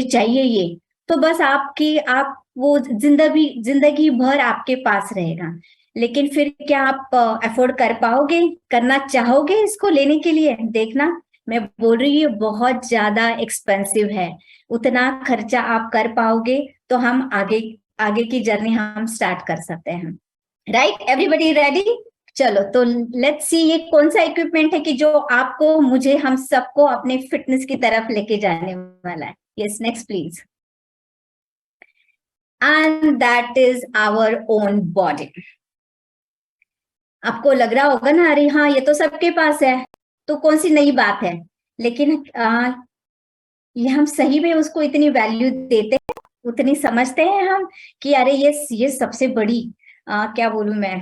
चाहिए ये, तो बस आप वो जिंदगी भर आपके पास रहेगा। लेकिन फिर क्या आप अफोर्ड कर पाओगे, करना चाहोगे इसको लेने के लिए? देखना, मैं बोल रही हूँ बहुत ज्यादा एक्सपेंसिव है। उतना खर्चा आप कर पाओगे तो हम आगे आगे की जर्नी हम स्टार्ट कर सकते हैं। Right, everybody ready? चलो तो लेट्स सी ये कौन सा इक्विपमेंट है कि जो आपको, मुझे, हम सबको अपने फिटनेस की तरफ लेके जाने वाला है। Yes, next please. And that is our own body. आपको लग रहा होगा ना, अरे हाँ ये तो सबके पास है, तो कौन सी नई बात है। लेकिन ये हम सही में उसको इतनी वैल्यू देते हैं, उतनी समझते हैं हम कि अरे ये सबसे बड़ी, क्या बोलूं मैं,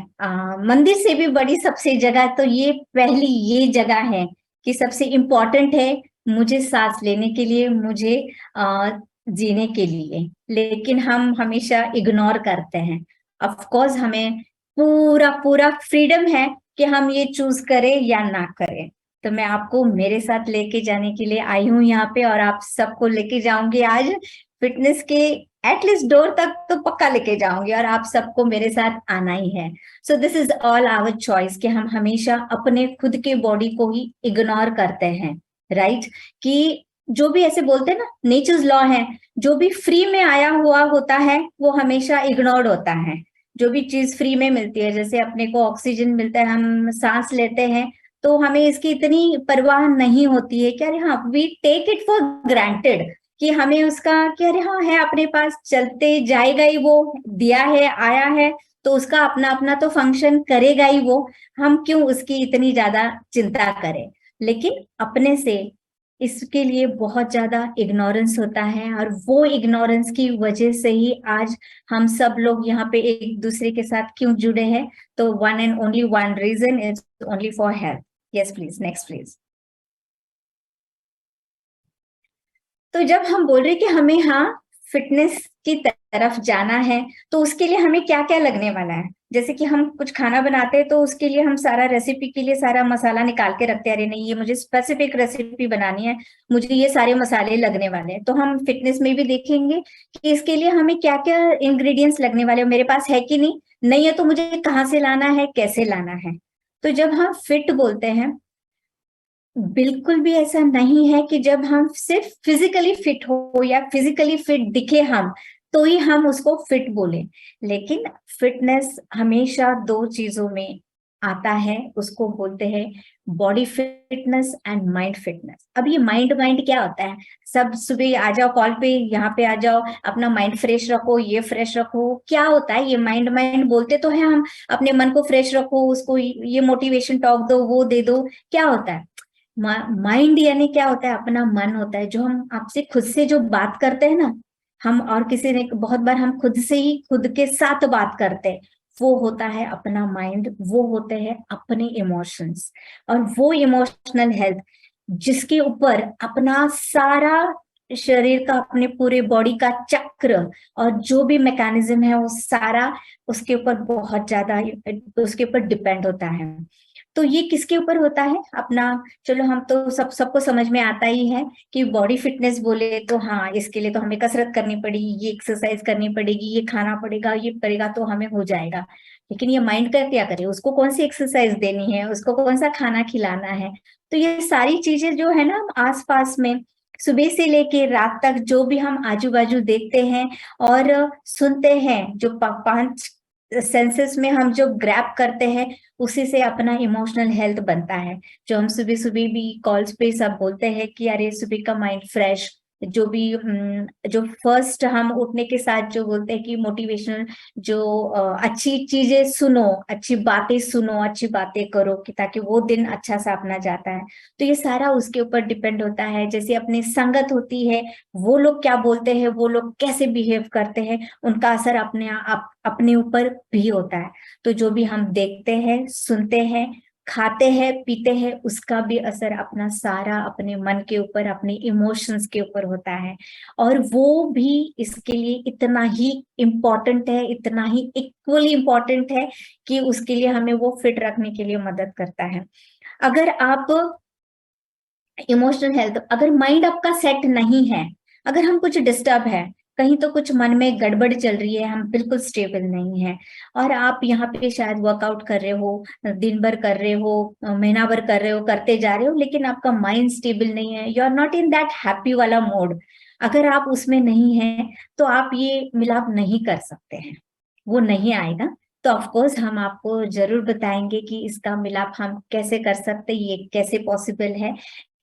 मंदिर से भी बड़ी सबसे जगह तो ये पहली ये जगह है कि सबसे इम्पोर्टेंट है मुझे सांस लेने के लिए, मुझे जीने के लिए। लेकिन हम हमेशा इग्नोर करते हैं। ऑफ कोर्स हमें पूरा पूरा फ्रीडम है कि हम ये चूज करें या ना करें। तो मैं आपको मेरे साथ लेके जाने के लिए आई हूँ यहाँ पे, और आप सबको लेके जाऊंगी आज फिटनेस के एटलीस्ट डोर तक तो पक्का लेके जाऊंगी, और आप सबको मेरे साथ आना ही है। So this is all our choice कि हम हमेशा अपने खुद के बॉडी को ही इग्नोर करते हैं। राइट, कि जो भी ऐसे बोलते हैं ना, नेचर्स लॉ है, जो भी फ्री में आया हुआ होता है वो हमेशा इग्नोर्ड होता है। जो भी चीज फ्री में मिलती है, जैसे अपने को ऑक्सीजन मिलता है, हम सांस लेते हैं, तो हमें इसकी इतनी परवाह नहीं होती है कि अरे हाँ, we take it for granted, कि हमें उसका कि अरे हाँ है अपने पास, चलते जाएगा ही, वो दिया है आया है तो उसका अपना अपना तो फंक्शन करेगा ही वो। हम क्यों उसकी इतनी ज्यादा चिंता करें? लेकिन अपने से इसके लिए बहुत ज्यादा इग्नोरेंस होता है, और वो इग्नोरेंस की वजह से ही आज हम सब लोग यहाँ पे एक दूसरे के साथ क्यों जुड़े हैं। तो one and only one reason is only for health. Yes please, next please. तो जब हम बोल रहे कि हमें, हाँ, फिटनेस की तरफ जाना है, तो उसके लिए हमें क्या क्या लगने वाला है। जैसे कि हम कुछ खाना बनाते हैं तो उसके लिए हम सारा रेसिपी के लिए सारा मसाला निकाल के रखते हैं, अरे नहीं ये मुझे स्पेसिफिक रेसिपी बनानी है, मुझे ये सारे मसाले लगने वाले हैं। तो हम फिटनेस में भी देखेंगे कि इसके लिए हमें क्या क्या इंग्रेडिएंट्स लगने वाले हैं, मेरे पास है कि नहीं, नहीं है तो मुझे कहाँ से लाना है, कैसे लाना है। तो जब हम फिट बोलते हैं, बिल्कुल भी ऐसा नहीं है कि जब हम सिर्फ फिजिकली फिट हो या फिजिकली फिट दिखे हम तो ही हम उसको फिट बोले। लेकिन फिटनेस हमेशा दो चीजों में आता है, उसको बोलते हैं body fitness and mind fitness. अब ये माइंड माइंड क्या होता है? सब सुबह आ जाओ कॉल पे, यहाँ पे आ जाओ, अपना माइंड फ्रेश रखो, ये फ्रेश रखो, क्या होता है ये माइंड माइंड बोलते तो है हम, अपने मन को फ्रेश रखो, उसको ये मोटिवेशन टॉक दो, वो दे दो, क्या होता है? माइंड यानी क्या होता है? अपना मन होता है, जो हम आपसे खुद से जो बात करते हैं ना, हम और किसी ने, बहुत बार हम खुद से ही खुद के साथ बात करते हैं, वो होता है अपना माइंड, वो होते हैं अपने इमोशंस। और वो इमोशनल हेल्थ जिसके ऊपर अपना सारा शरीर का, अपने पूरे बॉडी का चक्र और जो भी मैकेनिज्म है वो सारा उसके ऊपर बहुत ज्यादा, उसके ऊपर डिपेंड होता है। तो ये किसके ऊपर होता है अपना? चलो हम तो सबको समझ में आता ही है कि बॉडी फिटनेस बोले तो हाँ, इसके लिए तो हमें कसरत करनी पड़ेगी, ये एक्सरसाइज करनी पड़ेगी, ये खाना पड़ेगा, ये पड़ेगा तो हमें हो जाएगा। लेकिन ये माइंड का क्या करे? उसको कौन सी एक्सरसाइज देनी है, उसको कौन सा खाना खिलाना है? तो ये सारी चीजें जो है ना आस पास में, सुबह से लेके रात तक जो भी हम आजू बाजू देखते हैं और सुनते हैं, जो पांच सेंसेस में हम जो ग्रैप करते हैं, उसी से अपना इमोशनल हेल्थ बनता है। जो हम सुबह सुबह भी कॉल्स पे सब बोलते हैं कि अरे सुबह का माइंड फ्रेश, जो भी जो फर्स्ट हम उठने के साथ जो बोलते हैं कि मोटिवेशनल, जो अच्छी चीजें सुनो, अच्छी बातें सुनो, अच्छी बातें करो, कि ताकि वो दिन अच्छा सा अपना जाता है। तो ये सारा उसके ऊपर डिपेंड होता है। जैसे अपनी संगत होती है, वो लोग क्या बोलते हैं, वो लोग कैसे बिहेव करते हैं, उनका असर अपने ऊपर भी होता है। तो जो भी हम देखते हैं, सुनते हैं, खाते हैं, पीते हैं, उसका भी असर अपना सारा अपने मन के ऊपर, अपने इमोशंस के ऊपर होता है। और वो भी इसके लिए इतना ही इम्पोर्टेंट है, इतना ही इक्वली इम्पोर्टेंट है कि उसके लिए हमें वो फिट रखने के लिए मदद करता है। अगर आप इमोशनल हेल्थ, अगर माइंड आपका सेट नहीं है, अगर हम कुछ डिस्टर्ब है, कहीं तो कुछ मन में गड़बड़ चल रही है, हम बिल्कुल स्टेबल नहीं है, और आप यहाँ पे शायद वर्कआउट कर रहे हो, दिन भर कर रहे हो, महीना भर कर रहे हो, करते जा रहे हो, लेकिन आपका माइंड स्टेबल नहीं है, you are not in that happy वाला मोड, अगर आप उसमें नहीं है तो आप ये मिलाप नहीं कर सकते हैं, वो नहीं आएगा। तो ऑफ कोर्स हम आपको जरूर बताएंगे कि इसका मिलाप हम कैसे कर सकते हैं, ये कैसे पॉसिबल है।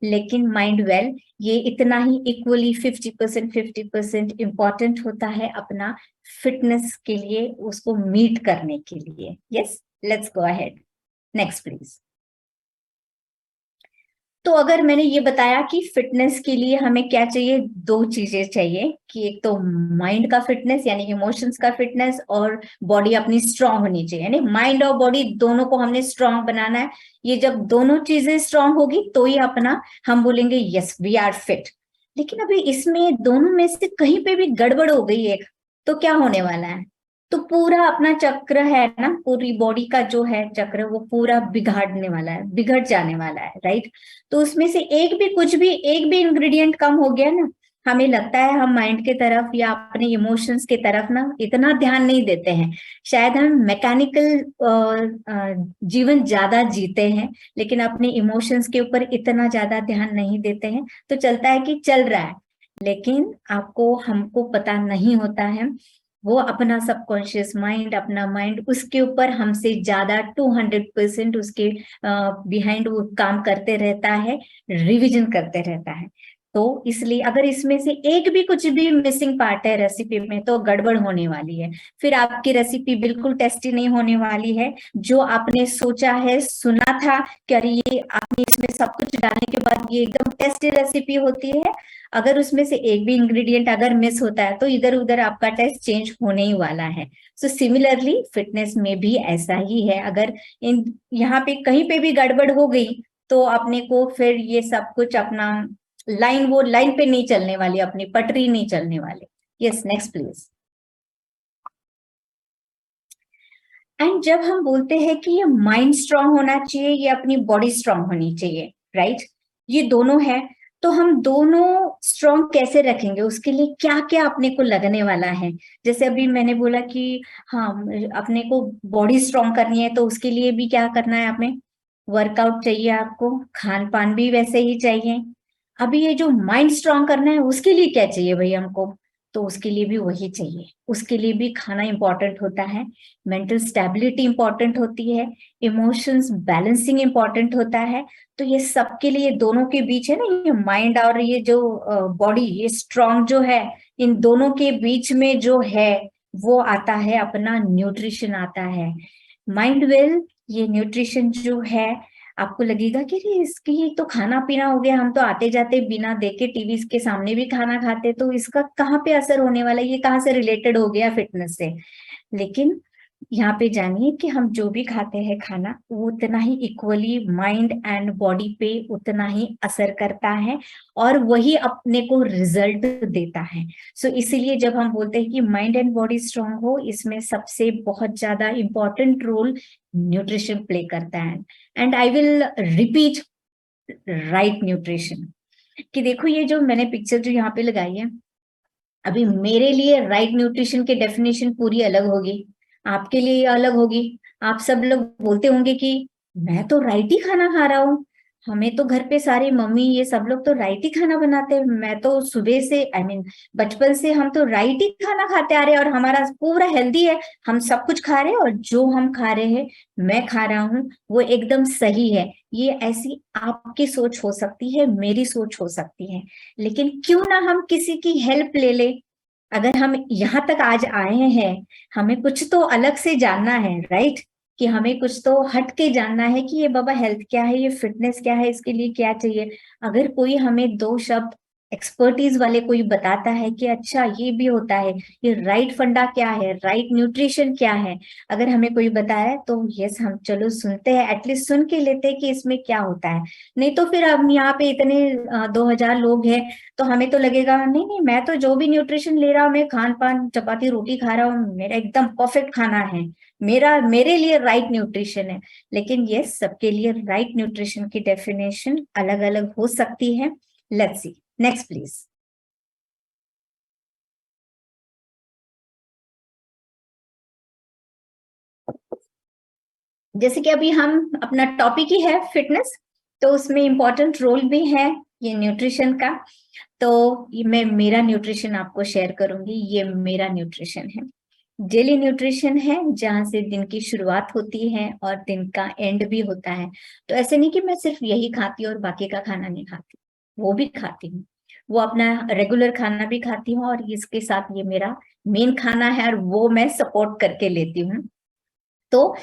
लेकिन माइंड वेल, ये इतना ही इक्वली 50% इंपॉर्टेंट होता है अपना फिटनेस के लिए, उसको मीट करने के लिए। Yes, let's go ahead, next please. तो अगर मैंने ये बताया कि फिटनेस के लिए हमें क्या चाहिए, दो चीजें चाहिए, कि एक तो माइंड का फिटनेस यानी इमोशंस का फिटनेस, और बॉडी अपनी स्ट्रांग होनी चाहिए, यानी माइंड और बॉडी दोनों को हमने स्ट्रांग बनाना है। ये जब दोनों चीजें स्ट्रांग होगी तो ही अपना हम बोलेंगे यस वी आर फिट। लेकिन अभी इसमें दोनों में से कहीं पे भी गड़बड़ हो गई एक, तो क्या होने वाला है? तो पूरा अपना चक्र है ना, पूरी बॉडी का जो है चक्र, वो पूरा बिगाड़ने वाला है, बिगड़ जाने वाला है, राइट। तो उसमें से एक भी इंग्रेडिएंट कम हो गया ना, हमें लगता है हम माइंड के तरफ या अपने इमोशंस के तरफ ना इतना ध्यान नहीं देते हैं, शायद हम मैकेनिकल जीवन ज्यादा जीते हैं, लेकिन अपने इमोशंस के ऊपर इतना ज्यादा ध्यान नहीं देते हैं। तो चलता है कि चल रहा है, लेकिन आपको हमको पता नहीं होता है, वो अपना सबकॉन्शियस माइंड, अपना माइंड उसके ऊपर हमसे ज्यादा 200% उसके बिहाइंड वो काम करते रहता है, रिवीजन करते रहता है। तो इसलिए अगर इसमें से एक भी कुछ भी मिसिंग पार्ट है रेसिपी में, तो गड़बड़ होने वाली है, फिर आपकी रेसिपी बिल्कुल टेस्टी नहीं होने वाली है। जो आपने सोचा है, सुना था कि अरे ये आपने इसमें सब कुछ डालने के बाद ये एकदम टेस्टी रेसिपी होती है, अगर उसमें से एक भी इंग्रेडिएंट अगर मिस होता है तो इधर उधर आपका टेस्ट चेंज होने ही वाला है। सो सिमिलरली फिटनेस में भी ऐसा ही है, अगर इन यहाँ पे कहीं पे भी गड़बड़ हो गई तो अपने को फिर ये सब कुछ अपना लाइन, वो लाइन पे नहीं चलने वाली, अपनी पटरी नहीं चलने वाली। Yes, next please. एंड जब हम बोलते हैं कि ये माइंड स्ट्रांग होना चाहिए, ये अपनी बॉडी स्ट्रांग होनी चाहिए, राइट, ये दोनों है। तो हम दोनों स्ट्रांग कैसे रखेंगे, उसके लिए क्या क्या अपने को लगने वाला है? जैसे अभी मैंने बोला कि हाँ, अपने को बॉडी स्ट्रांग करनी है, तो उसके लिए भी क्या करना है, हमें वर्कआउट चाहिए, आपको खान पान भी वैसे ही चाहिए। अभी ये जो माइंड स्ट्रांग करना है, उसके लिए क्या चाहिए भाई हमको? तो उसके लिए भी वही चाहिए, उसके लिए भी खाना इंपॉर्टेंट होता है, मेंटल स्टेबिलिटी इंपॉर्टेंट होती है, इमोशंस बैलेंसिंग इंपॉर्टेंट होता है। तो ये सबके लिए दोनों के बीच है ना, ये माइंड और ये जो बॉडी, ये स्ट्रांग जो है, इन दोनों के बीच में जो है वो आता है अपना न्यूट्रिशन आता है। माइंड वेल, ये न्यूट्रिशन जो है, आपको लगेगा कि अरे इसकी ये तो खाना पीना हो गया, हम तो आते जाते बिना देखे टीवी के सामने भी खाना खाते, तो इसका कहाँ पे असर होने वाला है, ये कहाँ से रिलेटेड हो गया फिटनेस से? लेकिन यहाँ पे जानिए कि हम जो भी खाते हैं खाना, वो उतना ही इक्वली माइंड एंड बॉडी पे उतना ही असर करता है, और वही अपने को रिजल्ट देता है। सो इसीलिए जब हम बोलते हैं कि माइंड एंड बॉडी स्ट्रांग हो, इसमें सबसे बहुत ज्यादा इंपॉर्टेंट रोल न्यूट्रिशन प्ले करता है। And I will repeat, right nutrition. कि देखो ये जो मैंने पिक्चर जो यहाँ पे लगाई है, अभी मेरे लिए राइट न्यूट्रिशन की डेफिनेशन पूरी अलग होगी, आपके लिए अलग होगी। आप सब लोग बोलते होंगे कि मैं तो राइट ही खाना खा रहा हूँ, हमें तो घर पे सारी मम्मी ये सब लोग तो राइट ही खाना बनाते हैं, मैं तो सुबह से बचपन से हम तो राइट ही खाना खाते आ रहे हैं और हमारा पूरा हेल्दी है, हम सब कुछ खा रहे हैं, और जो हम खा रहे हैं, मैं खा रहा हूँ, वो एकदम सही है। ये ऐसी आपकी सोच हो सकती है, मेरी सोच हो सकती है, लेकिन क्यों ना हम किसी की हेल्प ले ले। अगर हम यहाँ तक आज आए हैं, हमें कुछ तो अलग से जानना है, राइट, कि हमें कुछ तो हट के जानना है कि ये बाबा हेल्थ क्या है, ये फिटनेस क्या है, इसके लिए क्या चाहिए। अगर कोई हमें दो शब्द एक्सपर्टीज वाले कोई बताता है कि अच्छा ये भी होता है, ये राइट फंडा क्या है, राइट न्यूट्रिशन क्या है, अगर हमें कोई बताया तो यस हम चलो सुनते हैं, एटलीस्ट सुन के लेते हैं कि इसमें क्या होता है। नहीं तो फिर हम यहाँ पे इतने 2000 लोग हैं, तो हमें तो लगेगा नहीं नहीं, मैं तो जो भी न्यूट्रिशन ले रहा हूँ, मैं खान पान चपाती रोटी खा रहा हूँ, मेरा एकदम परफेक्ट खाना है, मेरा मेरे लिए राइट न्यूट्रिशन है। लेकिन यस, सबके लिए राइट न्यूट्रिशन की डेफिनेशन अलग अलग हो सकती है। Let's see, next please. जैसे कि अभी हम अपना टॉपिक ही है फिटनेस, तो उसमें इम्पोर्टेंट रोल भी है ये न्यूट्रिशन का। तो मैं मेरा न्यूट्रिशन आपको शेयर करूंगी। ये मेरा न्यूट्रिशन है, डेली न्यूट्रिशन है, जहां से दिन की शुरुआत होती है और दिन का एंड भी होता है। तो ऐसे नहीं कि मैं सिर्फ यही खाती हूँ और बाकी का खाना नहीं खाती, वो भी खाती हूँ, वो अपना रेगुलर खाना भी खाती हूँ, और इसके साथ ये मेरा मेन खाना है और वो मैं सपोर्ट करके लेती हूँ। तो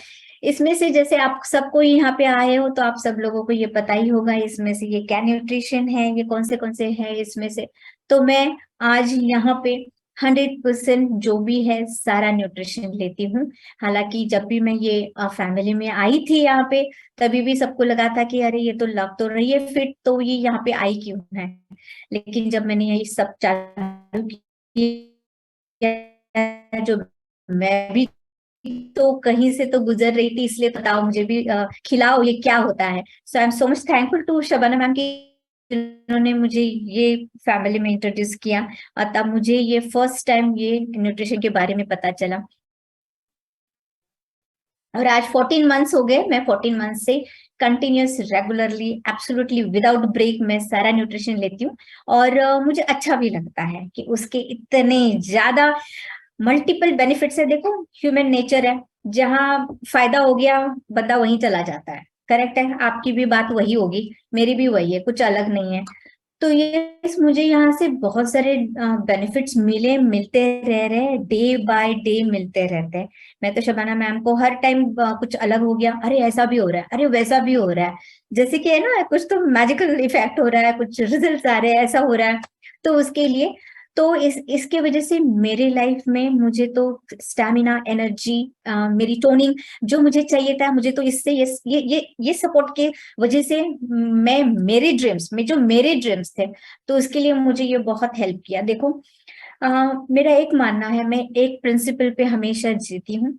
इसमें से जैसे आप सबको यहाँ पे आए हो तो आप सब लोगों को ये पता ही होगा इसमें से ये क्या न्यूट्रिशन है, ये कौन से हैं इसमें से। तो मैं आज यहाँ पे 100% जो भी है सारा न्यूट्रिशन लेती हूँ। हालांकि जब भी मैं ये फैमिली में आई थी यहाँ पे, तभी भी सबको लगा था कि अरे ये तो लग तो रही है फिट, तो ये यहाँ पे आई क्यों है। लेकिन जब मैंने ये सब चालू किया, जो मैं भी तो कहीं से तो गुजर रही थी, इसलिए बताओ मुझे भी खिलाओ ये क्या होता है। So I am so much thankful to Shabana ma'am की, जिन्होंने मुझे ये फैमिली में इंट्रोड्यूस किया, और तब मुझे ये फर्स्ट टाइम ये न्यूट्रिशन के बारे में पता चला। और आज 14 मंथ्स हो गए, मैं 14 मंथ से continuous regularly absolutely without break मैं सारा न्यूट्रिशन लेती हूँ। और मुझे अच्छा भी लगता है कि उसके इतने ज्यादा मल्टीपल बेनिफिट्स है। देखो ह्यूमन नेचर है, जहां फायदा हो गया बंदा वहीं चला जाता है। करेक्ट है, आपकी भी बात वही होगी, मेरी भी वही है, कुछ अलग नहीं है। तो ये मुझे यहाँ से बहुत सारे बेनिफिट्स मिलते रह रहे, डे बाय डे मिलते रहते हैं। मैं तो शबाना मैम को हर टाइम कुछ अलग हो गया, अरे ऐसा भी हो रहा है, अरे वैसा भी हो रहा है, जैसे कि है ना कुछ तो मैजिकल इफेक्ट हो रहा है, कुछ रिजल्ट आ रहे हैं, ऐसा हो रहा है। तो उसके लिए तो इसके वजह से मेरे लाइफ में मुझे तो स्टैमिना, एनर्जी, मेरी टोनिंग जो मुझे चाहिए था, मुझे तो इससे ये सपोर्ट के वजह से मैं मेरे ड्रीम्स थे, तो उसके लिए मुझे ये बहुत हेल्प किया। देखो मेरा एक मानना है, मैं एक प्रिंसिपल पे हमेशा जीती हूँ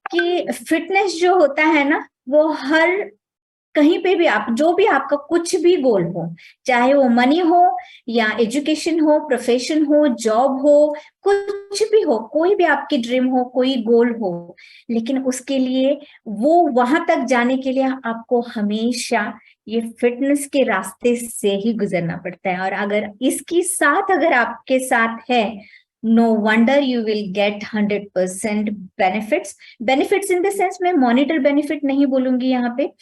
कि फिटनेस जो होता है ना, वो हर कहीं पे भी आप जो भी आपका कुछ भी गोल हो, चाहे वो मनी हो या एजुकेशन हो, प्रोफेशन हो, जॉब हो, कुछ भी हो, कोई भी आपकी ड्रीम हो, कोई गोल हो, लेकिन उसके लिए वो वहां तक जाने के लिए आपको हमेशा ये फिटनेस के रास्ते से ही गुजरना पड़ता है। और अगर इसकी साथ अगर आपके साथ है, no wonder you will get 100% benefits. Benefits in the sense मैं मॉनिटर बेनिफिट नहीं बोलूंगी यहाँ पे,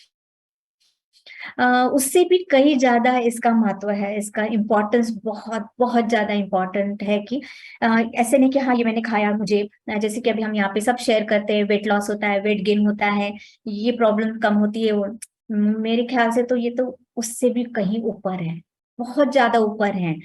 उससे भी कहीं ज्यादा इसका महत्व है, इसका इम्पोर्टेंस बहुत बहुत ज्यादा इम्पोर्टेंट है कि ऐसे नहीं कि हाँ ये मैंने खाया मुझे, जैसे कि अभी हम यहाँ पे सब शेयर करते हैं, वेट लॉस होता है, वेट गेन होता है, ये प्रॉब्लम कम होती है, वो मेरे ख्याल से तो ये तो उससे भी कहीं ऊपर है, बहुत ज्यादा ऊपर है।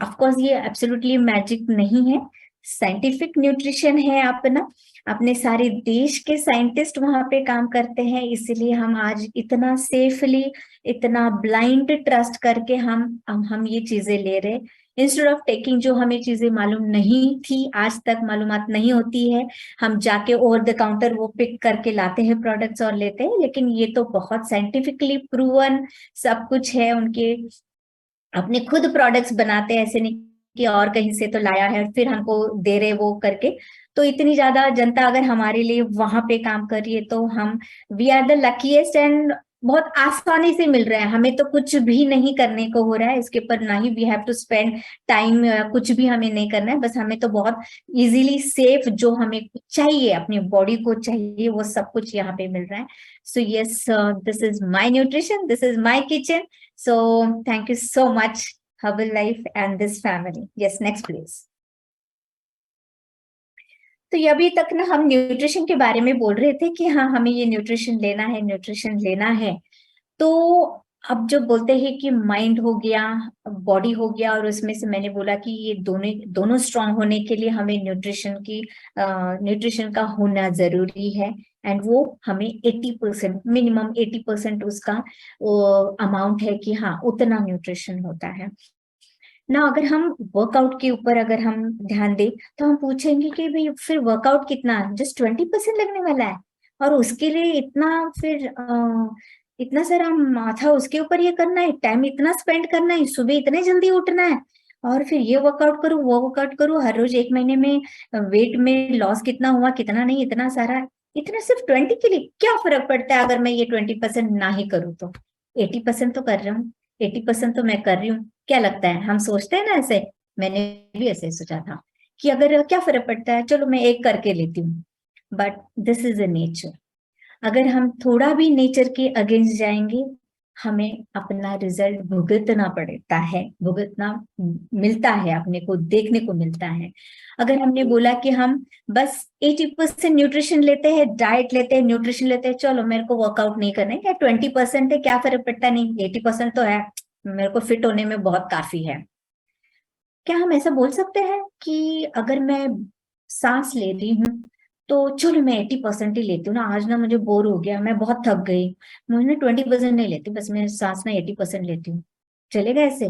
ऑफ कोर्स ये एब्सोल्युटली मैजिक नहीं है, साइंटिफिक न्यूट्रिशन है अपना, अपने सारे देश के साइंटिस्ट वहां पे काम करते हैं, इसलिए हम आज इतना सेफली, इतना ब्लाइंड ट्रस्ट करके हम ये चीजें ले रहे, इंस्टेड ऑफ टेकिंग जो हमें चीजें मालूम नहीं थी, आज तक मालूमात नहीं होती है, हम जाके ओवर द काउंटर वो पिक करके लाते हैं प्रोडक्ट्स और लेते हैं। लेकिन ये तो बहुत साइंटिफिकली प्रूवन सब कुछ है, उनके अपने खुद प्रोडक्ट्स बनाते हैं, ऐसे नहीं कि और कहीं से तो लाया है और फिर हमको दे रहे वो करके। तो इतनी ज्यादा जनता अगर हमारे लिए वहां पे काम कर रही है, तो हम we are the luckiest, and बहुत आसानी से मिल रहा है, हमें तो कुछ भी नहीं करने को हो रहा है इसके ऊपर, ना ही we have to spend time, कुछ भी हमें नहीं करना है, बस हमें तो बहुत इजीली सेफ जो हमें चाहिए, अपनी बॉडी को चाहिए, वो सब कुछ यहाँ पे मिल रहा है। So yes, this is my nutrition, this is my kitchen. So thank you so much, Herbalife and this family. Yes, next please. तो ये अभी तक ना हम न्यूट्रिशन के बारे में बोल रहे थे कि हाँ हमें ये न्यूट्रिशन लेना है, न्यूट्रिशन लेना है। तो अब जो बोलते हैं कि माइंड हो गया, बॉडी हो गया, और उसमें से मैंने बोला कि ये दोनों दोनों स्ट्रांग होने के लिए हमें न्यूट्रिशन का होना जरूरी है। एंड वो हमें 80%, मिनिमम 80% उसका अमाउंट है कि हाँ उतना न्यूट्रिशन होता है ना। अगर हम वर्कआउट के ऊपर अगर हम ध्यान दें, तो हम पूछेंगे कि भाई फिर वर्कआउट कितना, जस्ट 20% लगने वाला है, और उसके लिए इतना फिर इतना सारा माथा उसके ऊपर ये करना है, टाइम इतना स्पेंड करना है, सुबह इतने जल्दी उठना है, और फिर ये वर्कआउट करूँ वो वर्कआउट करूँ, हर रोज एक महीने में वेट में लॉस कितना हुआ कितना नहीं, इतना सारा इतना सिर्फ 20 के लिए क्या फर्क पड़ता है अगर मैं ये 20% ना ही करूँ तो 80% तो कर रहा हूँ, 80% तो मैं कर रही हूँ। क्या लगता है, हम सोचते हैं ना ऐसे, मैंने भी ऐसे सोचा था कि अगर क्या फर्क पड़ता है, चलो मैं एक करके लेती हूँ। But this is a nature. अगर हम थोड़ा भी नेचर के अगेंस्ट जाएंगे, हमें अपना रिजल्ट भुगतना पड़ता है, भुगतना मिलता है, अपने को देखने को मिलता है। अगर हमने बोला कि हम बस 80% न्यूट्रिशन लेते हैं, डाइट लेते हैं, न्यूट्रिशन लेते हैं, चलो मेरे को वर्कआउट नहीं करना है, क्या 20% है, क्या फर्क पड़ता, नहीं 80% तो है, मेरे को फिट होने में बहुत काफी है। क्या हम ऐसा बोल सकते हैं कि अगर मैं सांस ले रही हूँ तो चलो मैं 80% ही लेती हूँ ना, आज ना मुझे बोर हो गया, मैं बहुत थक गई, मुझे 20% नहीं लेती, बस मैं सांस ना 80% लेती हूँ, चलेगा ऐसे?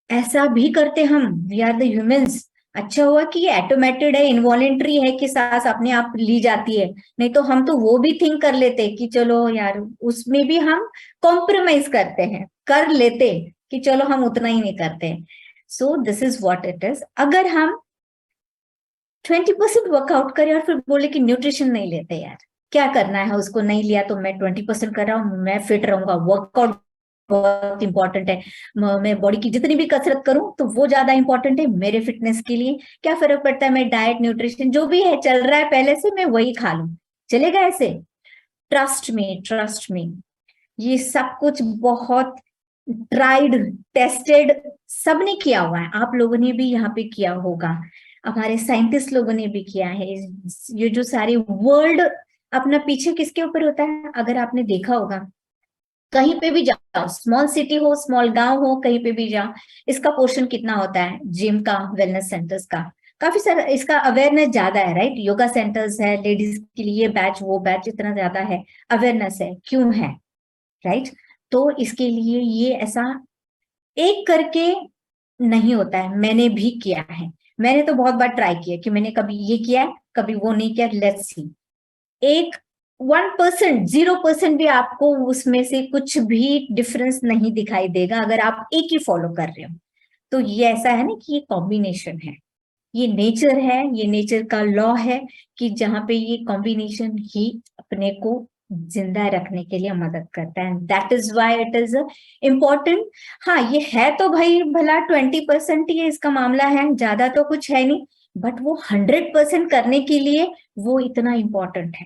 ऐसा भी करते हम, वी आर द ह्यूमंस। अच्छा हुआ कि ये ऑटोमेटेड है, इनवॉलेंट्री है कि सांस अपने आप ली जाती है, नहीं तो हम तो वो भी थिंक कर लेते कि चलो यार, उसमें भी हम कॉम्प्रोमाइज करते हैं, कर लेते कि चलो हम उतना ही नहीं करते। सो this is what it is. अगर हम 20% वर्कआउट करें और फिर बोले कि न्यूट्रिशन नहीं लेते, यार क्या करना है, उसको नहीं लिया तो मैं 20% कर रहा हूँ, मैं फिट रहूंगा, वर्कआउट बहुत इंपॉर्टेंट है, मैं बॉडी की जितनी भी कसरत करूं तो वो ज्यादा इंपॉर्टेंट है मेरे फिटनेस के लिए, क्या फर्क पड़ता है मैं डाइट न्यूट्रिशन जो भी है चल रहा है पहले से, मैं वही खा लूं, चलेगा ऐसे? ट्रस्ट मी, ट्रस्ट मी, ये सब कुछ बहुत ट्राइड, टेस्टेड, सबने किया हुआ है, आप लोगों ने भी यहाँ पे किया होगा, हमारे साइंटिस्ट लोगों ने भी किया है। ये जो सारी वर्ल्ड अपना पीछे किसके ऊपर होता है, अगर आपने देखा होगा, कहीं पे भी जाओ, स्मॉल सिटी हो, स्मॉल गांव हो, कहीं पे भी जाओ, इसका पोर्शन कितना होता है जिम का, वेलनेस सेंटर्स का, काफी सारा इसका अवेयरनेस ज्यादा है, राइट? योगा सेंटर्स है लेडीज के लिए, बैच वो बैच इतना ज्यादा है, अवेयरनेस है, क्यों है, राइट? तो इसके लिए ये ऐसा एक करके नहीं होता है, मैंने भी किया है, मैंने तो बहुत बार ट्राई किया कि मैंने कभी ये किया, कभी वो नहीं किया, लेट्स सी, एक 1%, 0% भी आपको उसमें से कुछ भी डिफरेंस नहीं दिखाई देगा अगर आप एक ही फॉलो कर रहे हो। तो ये ऐसा है ना कि ये कॉम्बिनेशन है, ये नेचर है, ये नेचर का लॉ है कि जहाँ पे ये कॉम्बिनेशन ही अपने को जिंदा रखने के लिए मदद करता है, that is why it is important. हाँ ये है तो भाई भला 20% ही है, इसका मामला है, ज्यादा तो कुछ है नहीं, बट वो 100% करने के लिए वो इतना इंपॉर्टेंट है,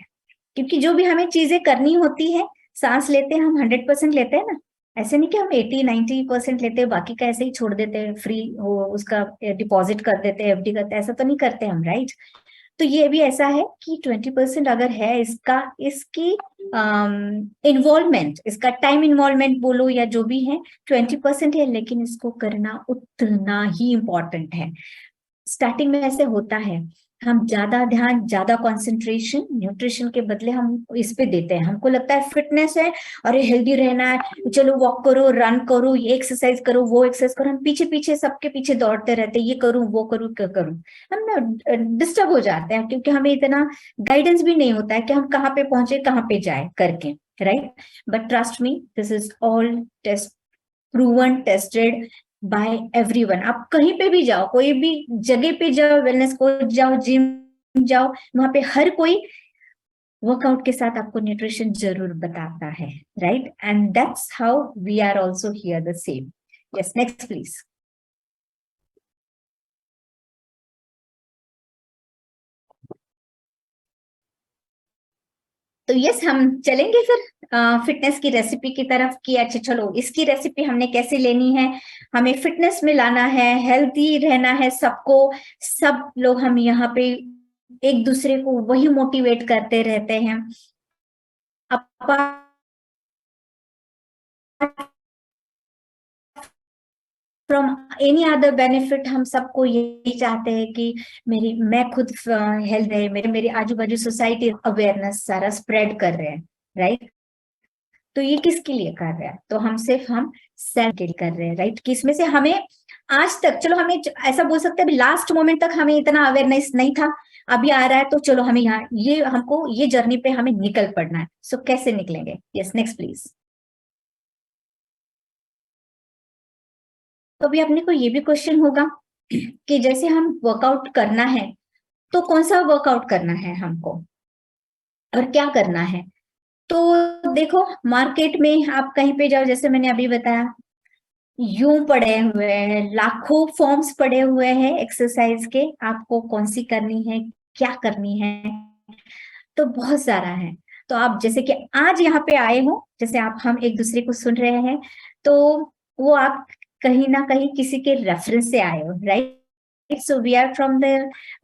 क्योंकि जो भी हमें चीजें करनी होती है, सांस लेते हैं हम 100% लेते हैं ना, ऐसे नहीं कि हम 80-90% लेते हैं, बाकी का ऐसे ही छोड़ देते हैं, फ्री वो उसका डिपॉजिट कर देते हैं, एफडी करते हैं, ऐसा तो नहीं करते हम, राइट? तो ये भी ऐसा है कि 20% अगर है इसका, इसकी इन्वॉल्वमेंट, इसका टाइम इन्वॉल्वमेंट बोलो या जो भी है, 20% है, लेकिन इसको करना उतना ही इम्पोर्टेंट है। स्टार्टिंग में ऐसे होता है, हम ज्यादा ध्यान, ज्यादा कंसंट्रेशन न्यूट्रिशन के बदले हम इस पे देते हैं, हमको लगता है फिटनेस है, अरे हेल्दी रहना है, चलो वॉक करो, रन करो, ये एक्सरसाइज करो, वो एक्सरसाइज करो, हम पीछे पीछे सबके पीछे दौड़ते रहते हैं, ये करूं वो करूं क्या करूं, हम ना डिस्टर्ब हो जाते हैं, क्योंकि हमें इतना गाइडेंस भी नहीं होता है कि हम कहाँ पे पहुंचे, कहाँ पे जाए करके, right? But trust me, this is all test, proven, tested by everyone. आप कहीं पे भी जाओ, कोई भी जगह पे जाओ, वेलनेस को जाओ, जिम जाओ, वहां पे हर कोई वर्कआउट के साथ आपको न्यूट्रिशन जरूर बताता है, right? And that's how we are also here the same. Yes, next please. तो यस, हम चलेंगे फिर फिटनेस की रेसिपी की तरफ कि अच्छा चलो इसकी रेसिपी हमने कैसे लेनी है, हमें फिटनेस में लाना है, हेल्थी रहना है सबको, सब लोग हम यहाँ पे एक दूसरे को वही मोटिवेट करते रहते हैं। Apart from any other benefit, हम सबको यही चाहते हैं कि मेरी, मैं खुद हेल्थ है, मेरे मेरे आजू बाजू सोसाइटी अवेयरनेस सारा स्प्रेड कर रहे हैं, राइट? तो ये किसके लिए कर रहे हैं, तो हम सिर्फ हम सेल्फ के लिए कर रहे हैं, राइट? कि इसमें से हमें आज तक, चलो हमें ऐसा बोल सकते हैं लास्ट मोमेंट तक हमें इतना अवेयरनेस नहीं था, अभी आ रहा है, तो चलो हमें यहाँ ये, हमको ये जर्नी पे हमें निकल पड़ना है। सो कैसे निकलेंगे? Yes, next please. तो अभी अपने को ये भी क्वेश्चन होगा कि जैसे हम वर्कआउट करना है, तो कौन सा वर्कआउट करना है हमको? और क्या करना है। तो देखो, मार्केट में आप कहीं पे जाओ, जैसे मैंने अभी बताया, यूं पड़े हुए हैं, लाखों फॉर्म्स पड़े हुए हैं एक्सरसाइज के, आपको कौन सी करनी है, क्या करनी है, तो बहुत सारा है। तो आप जैसे कि आज यहाँ पे आए हो, जैसे आप हम एक दूसरे को सुन रहे हैं, तो वो आप कहीं ना कहीं किसी के रेफरेंस से आए हो, right. So we are from the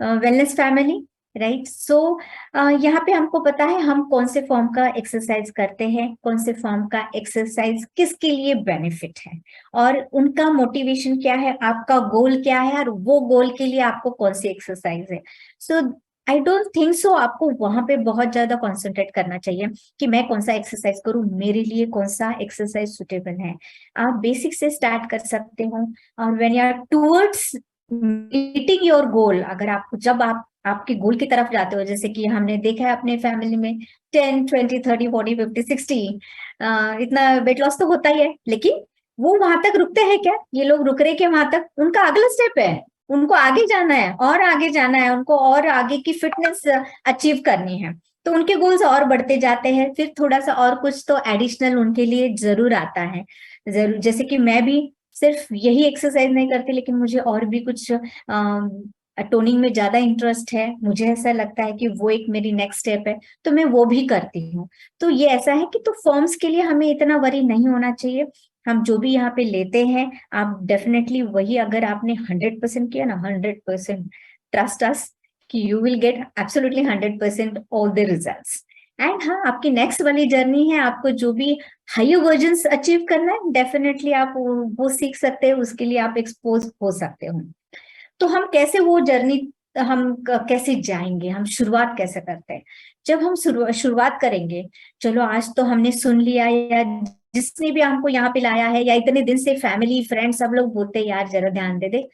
wellness family, right. So यहाँ पे हमको पता है हम कौन से फॉर्म का एक्सरसाइज करते हैं, कौन से फॉर्म का एक्सरसाइज किसके लिए बेनिफिट है, और उनका मोटिवेशन क्या है, आपका गोल क्या है, और वो गोल के लिए आपको कौन सी एक्सरसाइज है। So I don't think so आपको वहां पे बहुत ज्यादा कॉन्सेंट्रेट करना चाहिए कि मैं कौन सा एक्सरसाइज करूं, मेरे लिए कौन सा एक्सरसाइज सुटेबल है। आप बेसिक से स्टार्ट कर सकते हो, और when you are towards meeting your goal, अगर आप जब आप आपके गोल की तरफ जाते हो, जैसे कि हमने देखा है अपने फैमिली में 10, 20, 30, 40, 50, 60 इतना वेट लॉस तो होता ही है, लेकिन वो वहां तक रुकते हैं क्या, ये लोग रुक रहे क्या वहां तक, उनका अगला स्टेप है, उनको आगे जाना है और आगे जाना है, उनको और आगे की फिटनेस अचीव करनी है। तो उनके गोल्स और बढ़ते जाते हैं, फिर थोड़ा सा और कुछ तो एडिशनल उनके लिए जरूर आता है। जरूर, जैसे कि मैं भी सिर्फ यही एक्सरसाइज नहीं करती, लेकिन मुझे और भी कुछ टोनिंग में ज्यादा इंटरेस्ट है, मुझे ऐसा लगता है कि वो एक मेरी नेक्स्ट स्टेप है, तो मैं वो भी करती हूँ। तो ये ऐसा है कि तो फॉर्म्स के लिए हमें इतना वरी नहीं होना चाहिए। हम जो भी यहाँ पे लेते हैं, आप डेफिनेटली वही, अगर आपने 100% किया ना, 100% ट्रस्ट अस कि you will gate absolutely 100% all the results. And हाँ, आपकी नेक्स्ट वाली जर्नी है, आपको जो भी हायर वर्जन्स अचीव करना है, डेफिनेटली आप वो सीख सकते हैं, उसके लिए आप एक्सपोज हो सकते हो। तो हम कैसे वो जर्नी, हम कैसे जाएंगे, हम शुरुआत कैसे करते हैं। जब हम शुरुआत करेंगे, चलो आज तो हमने सुन लिया, या जिसने भी हमको यहाँ पे लाया है, या इतने दिन से फैमिली फ्रेंड सब लोग बोलते हैं यार जरा ध्यान दे दे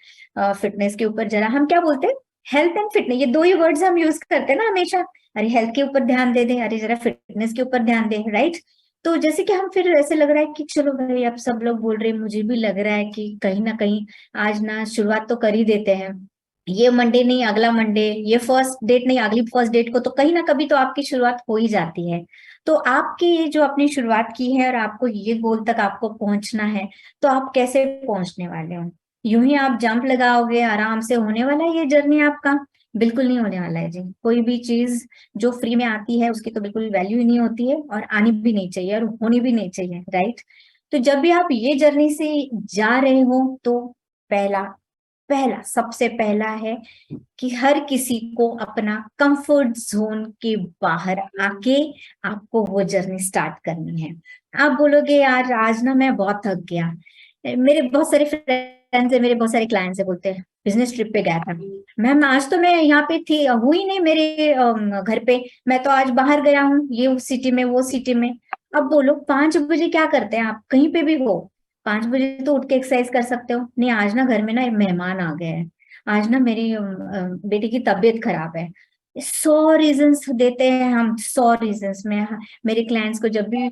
फिटनेस के ऊपर, जरा हम क्या बोलते हैं, हेल्थ एंड फिटनेस, ये दो ही वर्ड्स हम यूज करते हैं ना हमेशा। अरे हेल्थ के ऊपर ध्यान दे दे, अरे जरा फिटनेस के ऊपर ध्यान दे, राइट। तो जैसे कि हम फिर ऐसे लग रहा है कि चलो भाई, अब सब लोग बोल रहे हैं, मुझे भी लग रहा है कि कहीं ना कहीं आज ना शुरुआत तो कर ही देते हैं। ये मंडे नहीं, अगला मंडे, ये फर्स्ट डेट नहीं, अगली फर्स्ट डेट को तो कहीं ना कभी तो आपकी शुरुआत हो ही जाती है। तो आपकी ये जो अपनी शुरुआत की है, और आपको ये गोल तक आपको पहुंचना है, तो आप कैसे पहुंचने वाले हो। यूं ही आप जंप लगाओगे आराम से होने वाला है ये जर्नी आपका? बिल्कुल नहीं होने वाला है जी। कोई भी चीज जो फ्री में आती है उसकी तो बिल्कुल वैल्यू ही नहीं होती है, और आनी भी नहीं चाहिए, और होनी भी नहीं चाहिए, राइट। तो जब भी आप ये जर्नी से जा रहे हो, तो पहला पहला सबसे पहला है कि हर किसी को अपना कंफर्ट जोन के बाहर आके आपको वो जर्नी स्टार्ट करनी है। आप बोलोगे यार आज ना मैं बहुत थक गया, मेरे बहुत सारे फ्रेंड्स है, मेरे बहुत सारे क्लाइंट्स है, बोलते हैं बिजनेस ट्रिप पे गया था मैम, आज तो मैं यहाँ पे थी, हुई नहीं मेरे घर पे, मैं तो आज बाहर गया हूँ, ये उस सिटी में वो सिटी में। अब बोलो 5 बजे क्या करते हैं आप, कहीं पे भी हो, 5 बजे तो उठ के एक्सरसाइज कर सकते हो, नहीं आज ना घर में ना एक मेहमान आ गए हैं, आज ना मेरी बेटी की तबीयत खराब है। 100 रीजंस देते हैं हम, 100 रीजंस में मेरे क्लाइंट्स को जब भी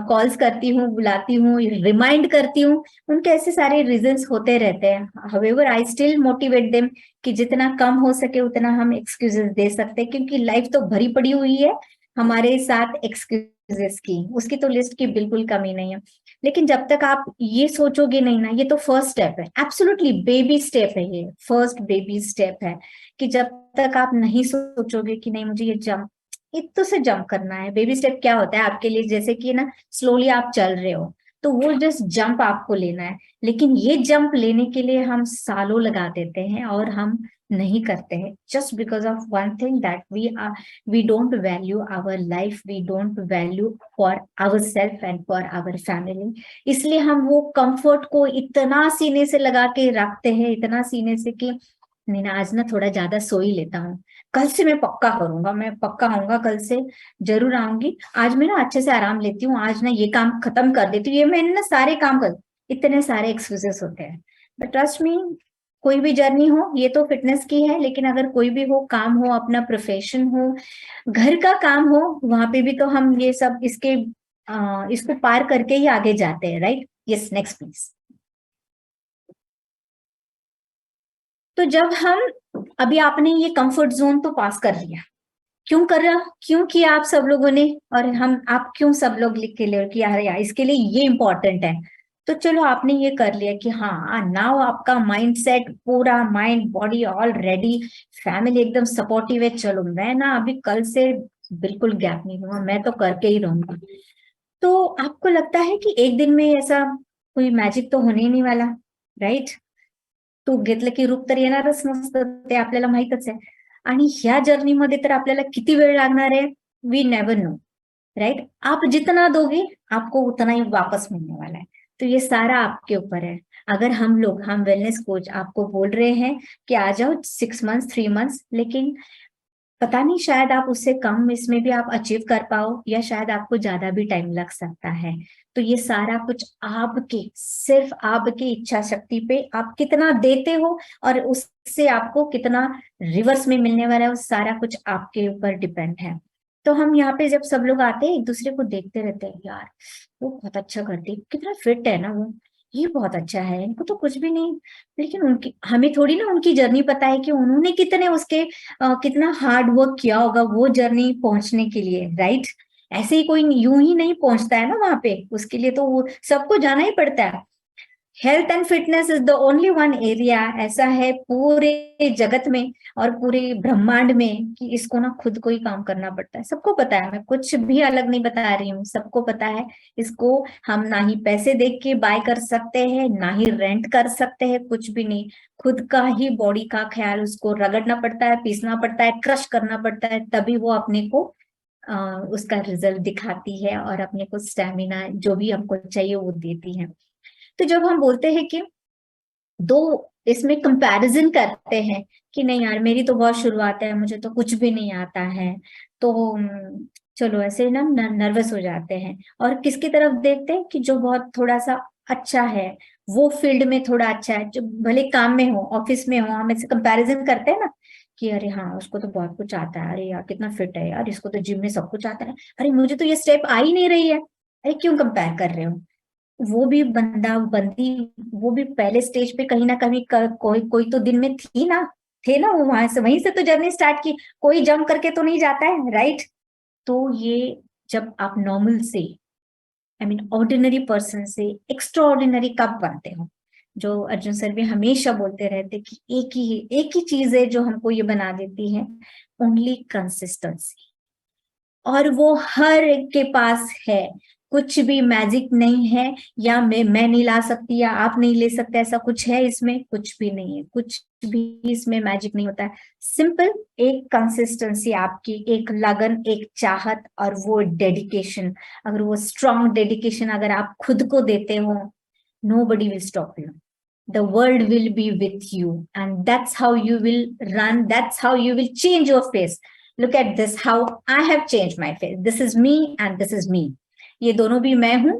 कॉल्स करती हूँ, बुलाती हूँ, रिमाइंड करती हूँ, उनके ऐसे सारे रीजंस होते रहते हैं। However I still motivate them कि जितना कम हो सके उतना हम एक्सक्यूजेस दे सकते हैं, क्योंकि लाइफ तो भरी पड़ी हुई है हमारे साथ एक्सक्यूजेस की, उसकी तो लिस्ट की बिल्कुल कमी नहीं है। लेकिन जब तक आप ये सोचोगे नहीं ना, ये तो फर्स्ट स्टेप है, एब्सोल्युटली बेबी स्टेप है, ये फर्स्ट बेबी स्टेप है, कि जब तक आप नहीं सोचोगे कि नहीं मुझे ये जंप, इतो से जंप करना है। बेबी स्टेप क्या होता है आपके लिए, जैसे कि ना स्लोली आप चल रहे हो, तो वो जस्ट जंप आपको लेना है, लेकिन ये जंप लेने के लिए हम सालों लगा देते हैं, और हम नहीं करते हैं, just because of one thing that we don't value our life, we don't value for our self and for our family. इसलिए हम वो कंफर्ट को इतना सीने से लगा के रखते हैं, इतना सीने से कि नहीं ना आज ना थोड़ा ज्यादा सो ही लेता हूँ, कल से मैं पक्का करूंगा, मैं पक्का आऊंगा, कल से जरूर आऊंगी, आज मैं ना अच्छे से आराम लेती हूँ, आज ना ये काम खत्म कर देती हूँ, ये मैंने ना सारे काम कर, इतने सारे एक्सक्यूजेस होते हैं। बट ट्रस्ट मी, कोई भी जर्नी हो, ये तो फिटनेस की है, लेकिन अगर कोई भी हो, काम हो, अपना प्रोफेशन हो, घर का काम हो, वहां पे भी तो हम ये सब इसको पार करके ही आगे जाते हैं, राइट। Yes, next please. तो जब हम, अभी आपने ये कंफर्ट जोन तो पास कर लिया, क्यों कर रहा, क्यों किया आप सब लोगों ने, और हम आप क्यों सब लोग लिख के ले कि यार इसके लिए ये इंपॉर्टेंट है। तो चलो आपने ये कर लिया कि हाँ नाउ आपका माइंड सेट पूरा, mind body all ready, family एकदम सपोर्टिव है, चलो मैं ना अभी कल से बिल्कुल गैप नहीं दूंगा, मैं तो करके ही रहूंगा। तो आपको लगता है कि एक दिन में ऐसा कोई मॅजिक तो होणे नाही वाला, राईट? तू घेतलं की रूप तर येणारच नसतं, ते आपल्याला माहीतच आहे. आणि ह्या जर्नीमध्ये तर आपल्याला किती वेळ लागणार आहे, वी नेवर नो, राइट? आप जितना दोगे आपको उतना ही वापस मिलने वाला है। तो ये सारा आपके ऊपर है। अगर हम वेलनेस कोच आपको बोल रहे हैं कि आ जाओ 6 मंथ्स 3 मंथ्स, लेकिन पता नहीं शायद आप उससे कम इसमें भी आप अचीव कर पाओ, या शायद आपको ज्यादा भी टाइम लग सकता है। तो ये सारा कुछ आपके, सिर्फ आपकी इच्छा शक्ति पे आप कितना देते हो और उससे आपको कितना रिवर्स में मिलने वाला है, वो सारा कुछ आपके ऊपर डिपेंड है। तो हम यहाँ पे जब सब लोग आते हैं एक दूसरे को देखते रहते हैं, यार वो बहुत अच्छा करती है, कितना फिट है ना वो, ये बहुत अच्छा है, इनको तो कुछ भी नहीं। लेकिन उनकी, हमें थोड़ी ना उनकी जर्नी पता है कि उन्होंने कितने उसके कितना हार्ड वर्क किया होगा वो जर्नी पहुंचने के लिए, राइट? ऐसे ही कोई यूं ही नहीं पहुंचता है ना वहां पे, उसके लिए तो वो सबको जाना ही पड़ता है। Health and fitness is the only one area ऐसा है पूरे जगत में और पूरे ब्रह्मांड में कि इसको ना खुद को ही काम करना पड़ता है। सबको पता है, मैं कुछ भी अलग नहीं बता रही हूँ, सबको पता है। इसको हम ना ही पैसे देख के बाय कर सकते हैं, ना ही रेंट कर सकते हैं, कुछ भी नहीं। खुद का ही बॉडी का ख्याल, उसको रगड़ना पड़ता है, पीसना पड़ता है, क्रश करना पड़ता है, तभी वो अपने को उसका रिजल्ट दिखाती है और अपने को स्टेमिना जो भी हमको चाहिए वो देती है। तो जब हम बोलते हैं कि दो इसमें कंपैरिजन करते हैं कि नहीं यार मेरी तो बहुत शुरुआत है, मुझे तो कुछ भी नहीं आता है, तो चलो ऐसे ना नर्वस हो जाते हैं। और किसकी तरफ देखते हैं कि जो बहुत थोड़ा सा अच्छा है, वो फील्ड में थोड़ा अच्छा है, जो भले काम में हो, ऑफिस में हो, हम ऐसे कंपैरिजन करते हैं ना कि अरे हाँ उसको तो बहुत कुछ आता है, अरे यार कितना फिट है यार, इसको तो जिम में सब कुछ आता है, अरे मुझे तो ये स्टेप आ ही नहीं रही है। अरे क्यों कंपेयर कर रहे हो? वो भी बंदा बंदी, वो भी पहले स्टेज पे कहीं ना कहीं कोई कोई तो दिन में थी ना, थे ना, वो वहां से वहीं से तो जर्नी स्टार्ट की, कोई जंप करके तो नहीं जाता है, राइट? तो ये जब आप नॉर्मल से, आई मीन ऑर्डिनरी पर्सन से एक्स्ट्रा ऑर्डिनरी कब बनते हो? जो अर्जुन सर भी हमेशा बोलते रहते कि एक ही चीज है जो हमको ये बना देती है, ओनली कंसिस्टेंसी। और वो हर एक के पास है, कुछ भी मैजिक नहीं है, या मैं नहीं ला सकती या आप नहीं ले सकते, ऐसा कुछ है इसमें? कुछ भी नहीं है, कुछ भी इसमें मैजिक नहीं होता है। सिंपल एक कंसिस्टेंसी, आपकी एक लगन, एक चाहत और वो डेडिकेशन। अगर वो स्ट्रॉन्ग डेडिकेशन अगर आप खुद को देते हो, nobody will stop you. The world will be with you, and that's how you will run, that's how you will change your face. Look at this, how I have changed my face. This is me and this is me. ये दोनों भी मैं हूं।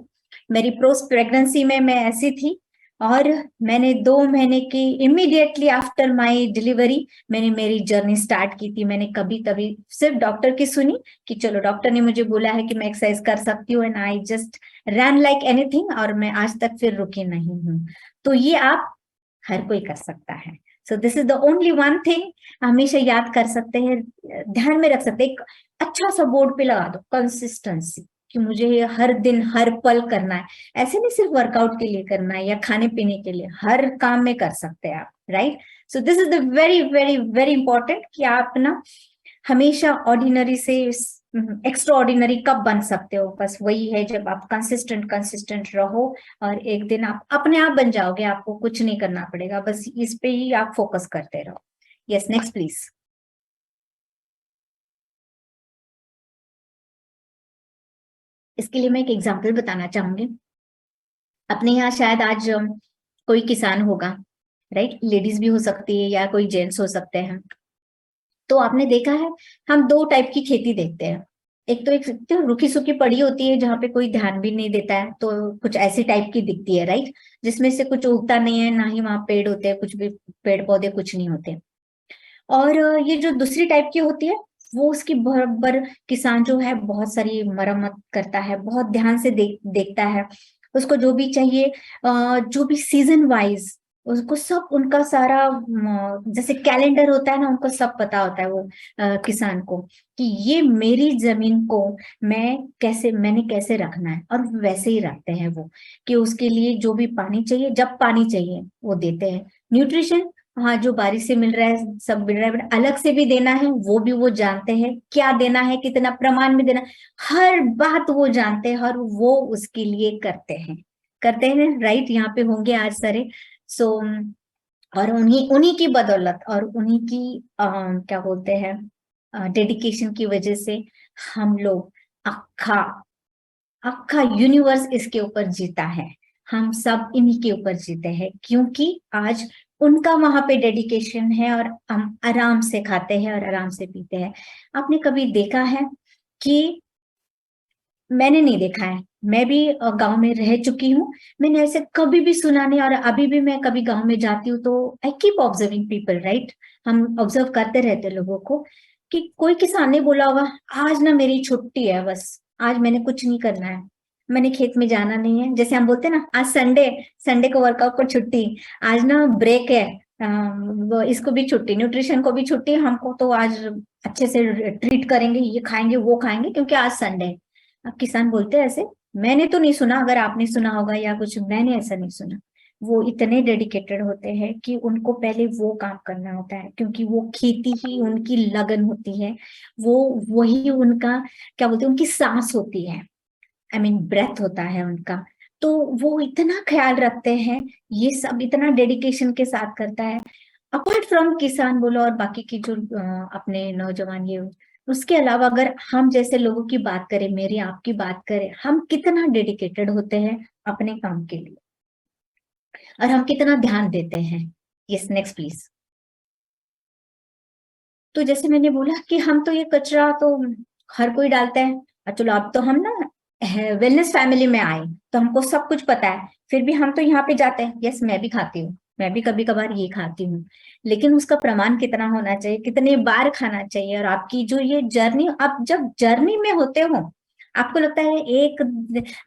मेरी post pregnancy में मैं ऐसी थी, और मैंने 2 महीने की इमीडिएटली आफ्टर माय डिलीवरी मैंने मेरी जर्नी स्टार्ट की थी। मैंने कभी कभी सिर्फ डॉक्टर की सुनी कि चलो डॉक्टर ने मुझे बोला है कि मैं एक्सरसाइज कर सकती हूँ, and I just run like anything, और मैं आज तक फिर रुकी नहीं हूँ। तो ये आप हर कोई कर सकता है। So this is the only one thing हमेशा याद कर सकते हैं, ध्यान में रख सकते हैं। एक अच्छा सा बोर्ड पे लगा दो, कंसिस्टेंसी, कि मुझे ये हर दिन हर पल करना है। ऐसे नहीं सिर्फ वर्कआउट के लिए करना है या खाने पीने के लिए, हर काम में कर सकते हैं आप, right? So this is the very very very important कि आप ना हमेशा ऑर्डिनरी से एक्स्ट्रा ऑर्डिनरी कब बन सकते हो, बस वही है जब आप कंसिस्टेंट कंसिस्टेंट रहो, और एक दिन आप अपने आप बन जाओगे, आपको कुछ नहीं करना पड़ेगा, बस इस पे ही आप फोकस करते रहो। Yes, next please. इसके लिए मैं एक एग्जांपल बताना चाहूंगी। अपने यहाँ शायद आज कोई किसान होगा, राइट? लेडीज भी हो सकती है या कोई जेंट्स हो सकते हैं। तो आपने देखा है, हम 2 टाइप की खेती देखते हैं। एक तो एक जो रुखी सुखी पड़ी होती है जहाँ पे कोई ध्यान भी नहीं देता है, तो कुछ ऐसी टाइप की दिखती है, राइट? जिसमें से कुछ उगता नहीं है, ना ही वहां पेड़ होते हैं, कुछ भी पेड़ पौधे कुछ नहीं होते। और ये जो दूसरी टाइप की होती है, वो उसकी बराबर किसान जो है बहुत सारी मरम्मत करता है, बहुत ध्यान से देखता है, उसको जो भी चाहिए, जो भी सीजन वाइज उसको सब उनका सारा जैसे कैलेंडर होता है ना, उनको सब पता होता है वो किसान को, कि ये मेरी जमीन को मैंने कैसे रखना है, और वैसे ही रखते हैं वो, कि उसके लिए जो भी पानी चाहिए, जब पानी चाहिए वो देते हैं। न्यूट्रिशन, हाँ, जो बारिश से मिल रहा है सब मिल रहा है, but अलग से भी देना है वो भी वो जानते हैं, क्या देना है, कितना प्रमाण में देना, हर बात वो जानते हैं, और वो उसके लिए करते हैं, राइट। यहाँ पे होंगे आज सारे। सो और उन्हीं उन्हीं की बदौलत, और उन्हीं की क्या बोलते हैं, डेडिकेशन की वजह से हम लोग, अक्खा अक्खा यूनिवर्स इसके ऊपर जीता है। हम सब इन्हीं के ऊपर जीते हैं, क्योंकि आज उनका वहां पे डेडिकेशन है, और हम आराम से खाते हैं और आराम से पीते हैं। आपने कभी देखा है कि, मैंने नहीं देखा है, मैं भी गांव में रह चुकी हूँ, मैंने ऐसे कभी भी सुना नहीं, और अभी भी मैं कभी गांव में जाती हूँ तो I keep observing people, right. हम ऑब्जर्व करते रहते हैं लोगों को, कि कोई किसान ने बोला होगा आज ना मेरी छुट्टी है, बस आज मैंने कुछ नहीं करना है, मैंने खेत में जाना नहीं है। जैसे हम बोलते हैं ना, आज संडे, संडे को वर्कआउट को छुट्टी, आज ना ब्रेक है, वो इसको भी छुट्टी, न्यूट्रिशन को भी छुट्टी, हमको तो आज अच्छे से ट्रीट करेंगे, ये खाएंगे वो खाएंगे क्योंकि आज संडे है। अब किसान बोलते हैं ऐसे? मैंने तो नहीं सुना, अगर आपने सुना होगा या कुछ, मैंने ऐसा नहीं सुना। वो इतने डेडिकेटेड होते हैं कि उनको पहले वो काम करना होता है, क्योंकि वो खेती ही उनकी लगन होती है, वो वही उनका, क्या बोलते हैं, उनकी सांस होती है, आई मीन ब्रेथ होता है उनका। तो वो इतना ख्याल रखते हैं, ये सब इतना डेडिकेशन के साथ करता है। अपार्ट फ्रॉम किसान बोलो और बाकी की जो अपने नौजवान ये, उसके अलावा अगर हम जैसे लोगों की बात करें, मेरी आपकी बात करें, हम कितना डेडिकेटेड होते हैं अपने काम के लिए, और हम कितना ध्यान देते हैं। Yes, next please. तो जैसे मैंने बोला कि हम तो ये कचरा तो हर कोई डालता है, और चलो अब तो हम ना वेलनेस फैमिली में आए, तो हमको सब कुछ पता है, फिर भी हम तो यहाँ पे जाते हैं। यस, मैं भी खाती हूँ, मैं भी कभी कभार ये खाती हूँ, लेकिन उसका प्रमाण कितना होना चाहिए, कितने बार खाना चाहिए, और आपकी जो ये जर्नी, आप जब जर्नी में होते हो, आपको लगता है एक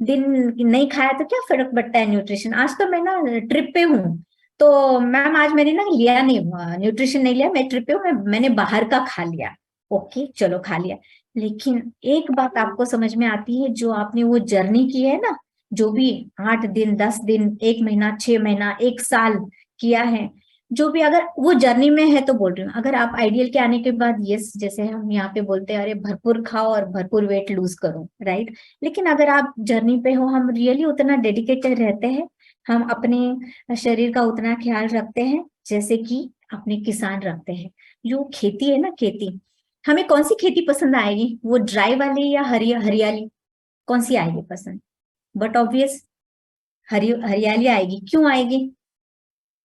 दिन नहीं खाया तो क्या फर्क पड़ता है न्यूट्रिशन, आज तो मैं ना ट्रिप पे हूँ, तो मैम आज मैंने ना लिया नहीं, न्यूट्रिशन नहीं लिया, मैं ट्रिप पे हूँ, मैंने बाहर का खा लिया। ओके, चलो खा लिया, लेकिन एक बात आपको समझ में आती है, जो आपने वो जर्नी की है ना, जो भी 8 दिन 10 दिन, 1 महीना 6 महीना 1 साल किया है, जो भी, अगर वो जर्नी में है तो बोल रही हूँ, अगर आप आइडियल के आने के बाद, यस, जैसे हम यहाँ पे बोलते हैं, अरे भरपूर खाओ और भरपूर वेट लूज करो, राइट। लेकिन अगर आप जर्नी पे हो, हम रियली उतना डेडिकेटेड रहते हैं, हम अपने शरीर का उतना ख्याल रखते हैं जैसे कि अपने किसान रखते हैं। जो खेती है ना, खेती, हमें कौन सी खेती पसंद आएगी, वो ड्राई वाली या हरियाली, कौन सी आएगी पसंद? बट ऑब्वियस, हरियाली आएगी। क्यों आएगी?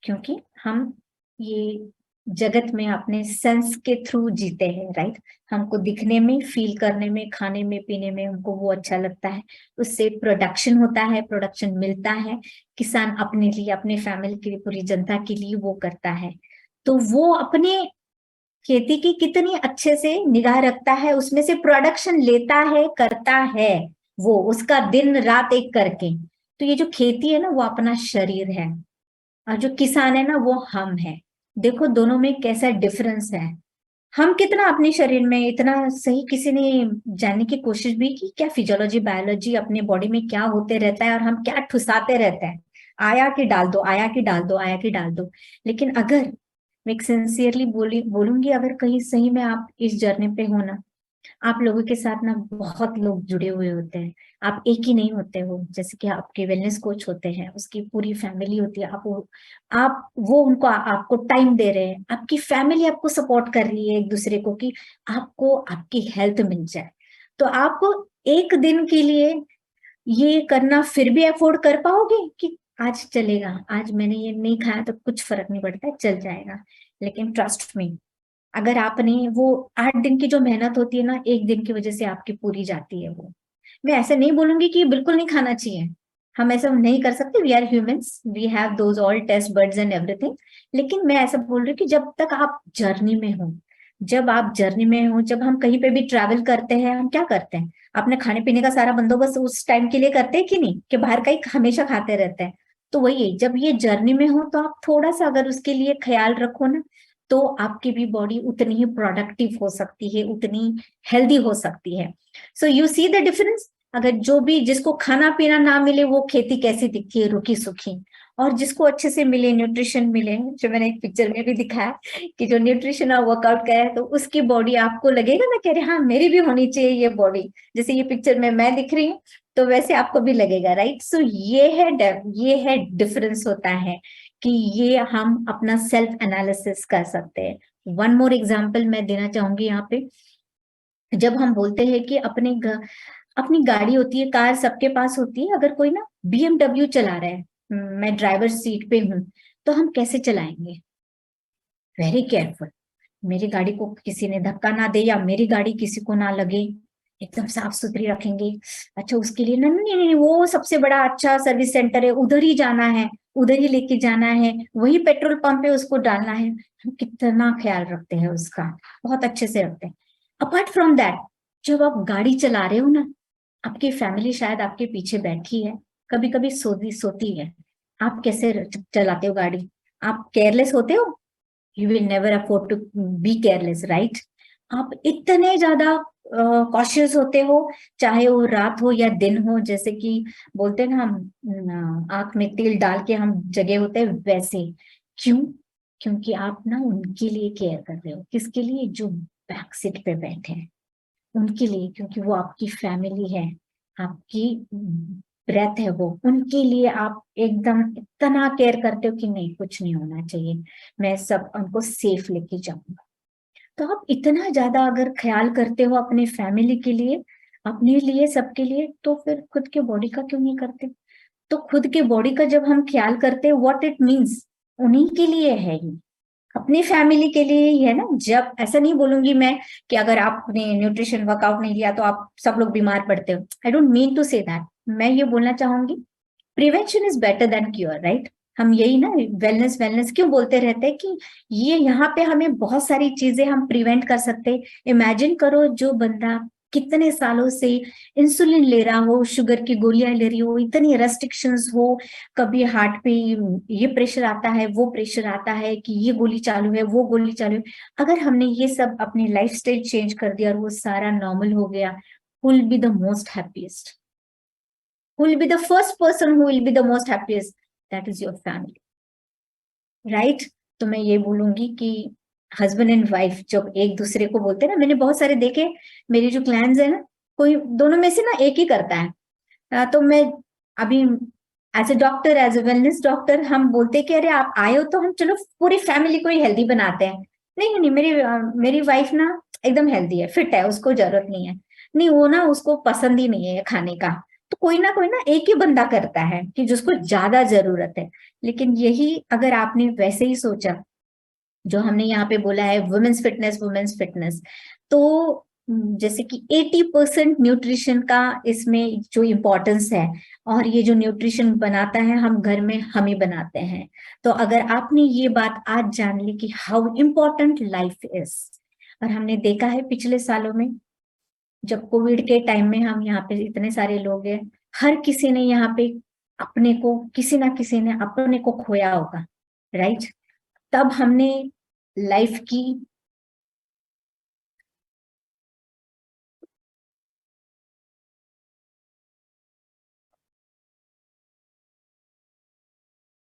क्योंकि हम ये जगत में अपने सेंस के थ्रू जीते हैं, राइट। हमको दिखने में, फील करने में, खाने में, पीने में हमको वो अच्छा लगता है, उससे प्रोडक्शन होता है, प्रोडक्शन मिलता है, किसान अपने लिए, अपने फैमिली के लिए, पूरी जनता के लिए वो करता है। तो वो अपने खेती की कितनी अच्छे से निगाह रखता है, उसमें से प्रोडक्शन लेता है, करता है, वो उसका दिन रात एक करके। तो ये जो खेती है ना, वो अपना शरीर है, और जो किसान है ना, वो हम है। देखो दोनों में कैसा डिफरेंस है। हम कितना अपने शरीर में इतना सही, किसी ने जानने की कोशिश भी की क्या, फिजियोलॉजी बायोलॉजी अपने बॉडी में क्या होते रहता है, और हम क्या ठुसाते रहते हैं, आया कि डाल दो, आया कि डाल दो, आया कि डाल दो। लेकिन अगर मैं सिंसियरली बोलूंगी, अगर कहीं सही में आप इस जर्नी पे हो ना, आप लोगों के साथ ना बहुत लोग जुड़े हुए होते हैं, आप एक ही नहीं होते हो, जैसे कि आपके वेलनेस कोच होते हैं, उसकी पूरी फैमिली होती है, आप वो उनको आपको टाइम दे रहे हैं, आपकी फैमिली आपको सपोर्ट कर रही है एक दूसरे को, कि आपको आपकी हेल्थ मिल जाए। तो आपको एक दिन के लिए ये करना फिर भी अफोर्ड कर पाओगे, कि आज चलेगा, आज मैंने ये नहीं खाया तो कुछ फर्क नहीं पड़ता है, चल जाएगा। लेकिन ट्रस्ट में, अगर आपने वो 8 दिन की जो मेहनत होती है ना, एक दिन की वजह से आपकी पूरी जाती है वो। मैं ऐसे नहीं बोलूंगी कि बिल्कुल नहीं खाना चाहिए, हम ऐसा नहीं कर सकते, we are humans, we have those all taste buds and everything. लेकिन मैं ऐसा बोल रही हूँ कि जब तक आप जर्नी में हो, जब आप जर्नी में हो, जब हम कहीं पे भी ट्रैवल करते हैं, हम क्या करते हैं, अपने खाने पीने का सारा बंदोबस्त उस टाइम के लिए करते हैं कि नहीं, कि बाहर का ही हमेशा खाते रहते हैं? तो वही, जब ये जर्नी में हो तो आप थोड़ा सा अगर उसके लिए ख्याल रखो ना, तो आपकी भी बॉडी उतनी ही प्रोडक्टिव हो सकती है, उतनी हेल्दी हो सकती है। So you see the difference. अगर जो भी, जिसको खाना पीना ना मिले वो खेती कैसी दिखती है, रुकी सुखी, और जिसको अच्छे से मिले, न्यूट्रिशन मिले, जो मैंने एक पिक्चर में भी दिखाया कि जो न्यूट्रिशन और वर्कआउट का है, तो उसकी बॉडी आपको लगेगा ना, कह रहे हाँ मेरी भी होनी चाहिए ये बॉडी, जैसे ये पिक्चर में मैं दिख रही हूँ, तो वैसे आपको भी लगेगा, राइट। सो ये है डिफरेंस होता है कि ये हम अपना सेल्फ एनालिसिस कर सकते हैं। वन मोर एग्जाम्पल मैं देना चाहूंगी यहाँ पे। जब हम बोलते हैं कि अपनी गाड़ी होती है, कार सबके पास होती है, अगर कोई ना BMW चला रहा है, मैं ड्राइवर सीट पे हूँ, तो हम कैसे चलाएंगे? वेरी केयरफुल, मेरी गाड़ी को किसी ने धक्का ना दे या मेरी गाड़ी किसी को ना लगे, एकदम साफ सुथरी रखेंगे। अच्छा, उसके लिए नहीं नहीं नहीं, वो सबसे बड़ा अच्छा सर्विस सेंटर है, उधर ही जाना है, उधर ही लेके जाना है, वही पेट्रोल पंप पे उसको डालना है। हम कितना ख्याल रखते हैं उसका, बहुत अच्छे से रखते हैं। अपार्ट फ्रॉम दैट, जब आप गाड़ी चला रहे हो ना, आपकी फैमिली शायद आपके पीछे बैठी है, कभी कभी सोती सोती है, आप कैसे चलाते हो गाड़ी? आप केयरलेस होते हो? You will never afford to be careless, right. आप इतने ज्यादा कॉशियस होते हो, चाहे वो रात हो या दिन हो, जैसे कि बोलते हैं ना हम, आंख में तेल डाल के हम जगे होते हैं वैसे। क्यों? क्योंकि आप ना उनके लिए केयर कर रहे हो। किसके लिए? जो बैक सीट पे बैठे हैं, उनके लिए, क्योंकि वो आपकी फैमिली है, आपकी ब्रेथ है वो, उनके लिए आप एकदम इतना केयर करते हो कि नहीं, कुछ नहीं होना चाहिए, मैं सब उनको सेफ लेके जाऊंगा। तो आप इतना ज्यादा अगर ख्याल करते हो अपने फैमिली के लिए, अपने लिए, सबके लिए, तो फिर खुद के बॉडी का क्यों नहीं करते? तो खुद के बॉडी का जब हम ख्याल करते हैं, व्हाट इट मीन्स, उन्हीं के लिए है ही, अपनी फैमिली के लिए ही है ना। जब ऐसा नहीं बोलूंगी मैं कि अगर आपने न्यूट्रिशन वर्कआउट नहीं लिया तो आप सब लोग बीमार पड़ते हो, I don't mean to say that. मैं ये बोलना चाहूंगी, prevention is better than cure, right. हम यही ना, वेलनेस वेलनेस क्यों बोलते रहते हैं कि ये यहाँ पे हमें बहुत सारी चीजें हम प्रिवेंट कर सकते हैं। इमेजिन करो, जो बंदा कितने सालों से इंसुलिन ले रहा हो, शुगर की गोलियां ले रही हो, इतनी रेस्ट्रिक्शंस हो, कभी हार्ट पे ये प्रेशर आता है, वो प्रेशर आता है, कि ये गोली चालू है, वो गोली चालू है, अगर हमने ये सब अपनी लाइफ स्टाइल चेंज कर दिया और वो सारा नॉर्मल हो गया, will be the most happiest, who will be the first person who will be the most happiest? That is your family, right? तो मैं ये बोलूंगी कि हस्बैंड एंड वाइफ जब एक दूसरे को बोलते हैं ना, मैंने बहुत सारे देखे, मेरी जो क्लाइंट्स है ना, कोई दोनों में से ना एक ही करता है। तो मैं अभी as a doctor, as a wellness doctor, हम बोलते हैं कि अरे आप आए हो तो हम चलो पूरी फैमिली को ही हेल्दी बनाते हैं। नहीं नहीं, मेरी वाइफ ना एकदम हेल्दी है, फिट है, उसको जरूरत नहीं है। नहीं, वो ना उसको पसंद ही नहीं है खाने का। तो कोई ना एक ही बंदा करता है कि जिसको ज्यादा जरूरत है। लेकिन यही अगर आपने वैसे ही सोचा, जो हमने यहाँ पे बोला है वुमेन्स फिटनेस, तो जैसे कि 80% न्यूट्रिशन का इसमें जो इम्पोर्टेंस है, और ये जो न्यूट्रिशन बनाता है हम घर में हम ही बनाते हैं। तो अगर आपने ये बात आज जान ली कि हाउ इम्पोर्टेंट लाइफ इज, और हमने देखा है पिछले सालों में, जब कोविड के टाइम में हम यहाँ पे इतने सारे लोग हैं, हर किसी ने यहाँ पे अपने को, किसी ना किसी ने अपने को खोया होगा, राइट। तब हमने लाइफ की,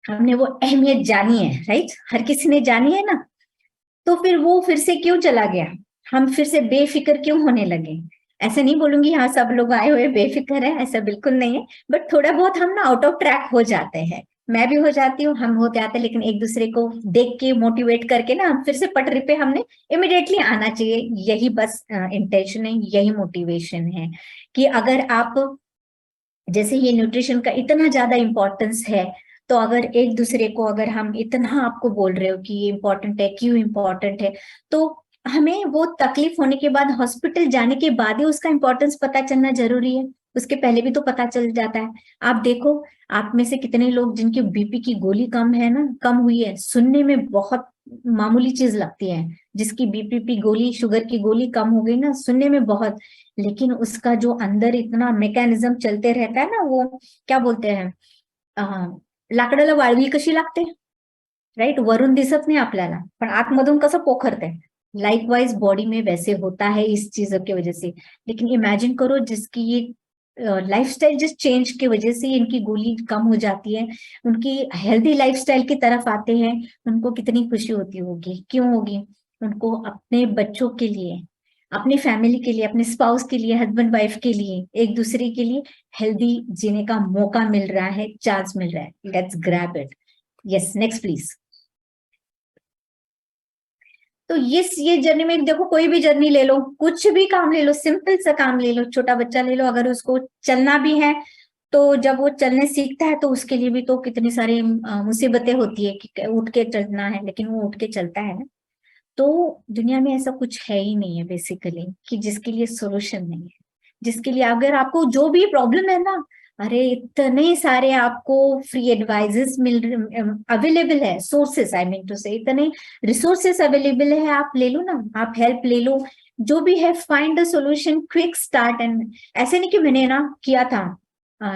हमने वो अहमियत जानी है, राइट, हर किसी ने जानी है ना। तो फिर वो फिर से क्यों चला गया? हम फिर से बेफिक्र क्यों होने लगे? ऐसा नहीं बोलूंगी हाँ सब लोग आए हुए बेफिक्र है, ऐसा बिल्कुल नहीं है, बट थोड़ा बहुत हम ना आउट ऑफ ट्रैक हो जाते हैं। मैं भी हो जाती हूँ, हम हो जाते हैं, लेकिन एक दूसरे को देख के मोटिवेट करके ना हम फिर से पटरी पे हमने इमिडिएटली आना चाहिए। यही बस इंटेंशन है, यही मोटिवेशन है कि अगर आप, जैसे ये न्यूट्रिशन का इतना ज्यादा इंपॉर्टेंस है, तो अगर एक दूसरे को, अगर हम इतना आपको बोल रहे हो कि ये इंपॉर्टेंट है, क्यों इंपॉर्टेंट है, तो हमें वो तकलीफ होने के बाद, हॉस्पिटल जाने के बाद ही उसका इंपॉर्टेंस पता चलना जरूरी है, उसके पहले भी तो पता चल जाता है। आप देखो, आप में से कितने लोग जिनकी बीपी की गोली कम है ना, कम हुई है, सुनने में बहुत मामूली चीज लगती है, जिसकी बीपी की गोली, शुगर की गोली कम हो गई ना, सुनने में बहुत, लेकिन उसका जो अंदर इतना मैकेनिज्म चलते रहता है ना, वो क्या बोलते हैं, लाकडाला वाळवी कशी लागते, राइट, वरून दिसत नहीं आपल्याला, पण आतमधून कसं पोखरते, लाइकवाइज बॉडी में वैसे होता है इस चीजों की वजह से। लेकिन इमेजिन करो जिसकी ये लाइफस्टाइल जिस चेंज की वजह से इनकी गोली कम हो जाती है, उनकी हेल्दी लाइफस्टाइल की तरफ आते हैं, उनको कितनी खुशी होती होगी, क्यों होगी? उनको अपने बच्चों के लिए, अपनी फैमिली के लिए, अपने स्पाउस के लिए, हस्बैंड वाइफ के लिए, एक दूसरे के लिए हेल्दी जीने का मौका मिल रहा है, चांस मिल रहा है। Let's grab it. Yes, next please. तो ये जर्नी में देखो, कोई भी जर्नी ले लो, कुछ भी काम ले लो, सिंपल सा काम ले लो, छोटा बच्चा ले लो, अगर उसको चलना भी है तो जब वो चलने सीखता है तो उसके लिए भी तो कितनी सारी मुसीबतें होती है कि उठ के चलना है, लेकिन वो उठ के चलता है ना। तो दुनिया में ऐसा कुछ है ही नहीं है बेसिकली कि जिसके लिए सोल्यूशन नहीं है, जिसके लिए अगर आपको जो भी प्रॉब्लम है ना, अरे इतने सारे आपको फ्री एडवाइजेस मिल अवेलेबल है, सोर्सेस आई मीन टू से, इतने रिसोर्सेस अवेलेबल है, आप ले लो ना, आप हेल्प ले लो, जो भी है, find the solution, quick start. And ऐसे नहीं कि मैंने ना किया था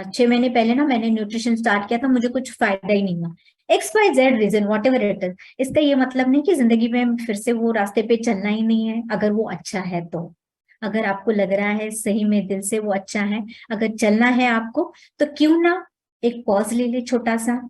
6 महीने पहले ना मैंने न्यूट्रिशन स्टार्ट किया था, मुझे कुछ फायदा ही नहीं हुआ, XYZ reason, whatever it is. इसका ये मतलब नहीं कि जिंदगी में फिर से वो रास्ते पे चलना ही नहीं है, अगर वो अच्छा है तो, अगर आपको लग रहा है सही में दिल से वो अच्छा है, अगर चलना है आपको, तो क्यों ना एक पॉज ले ले, छोटा सा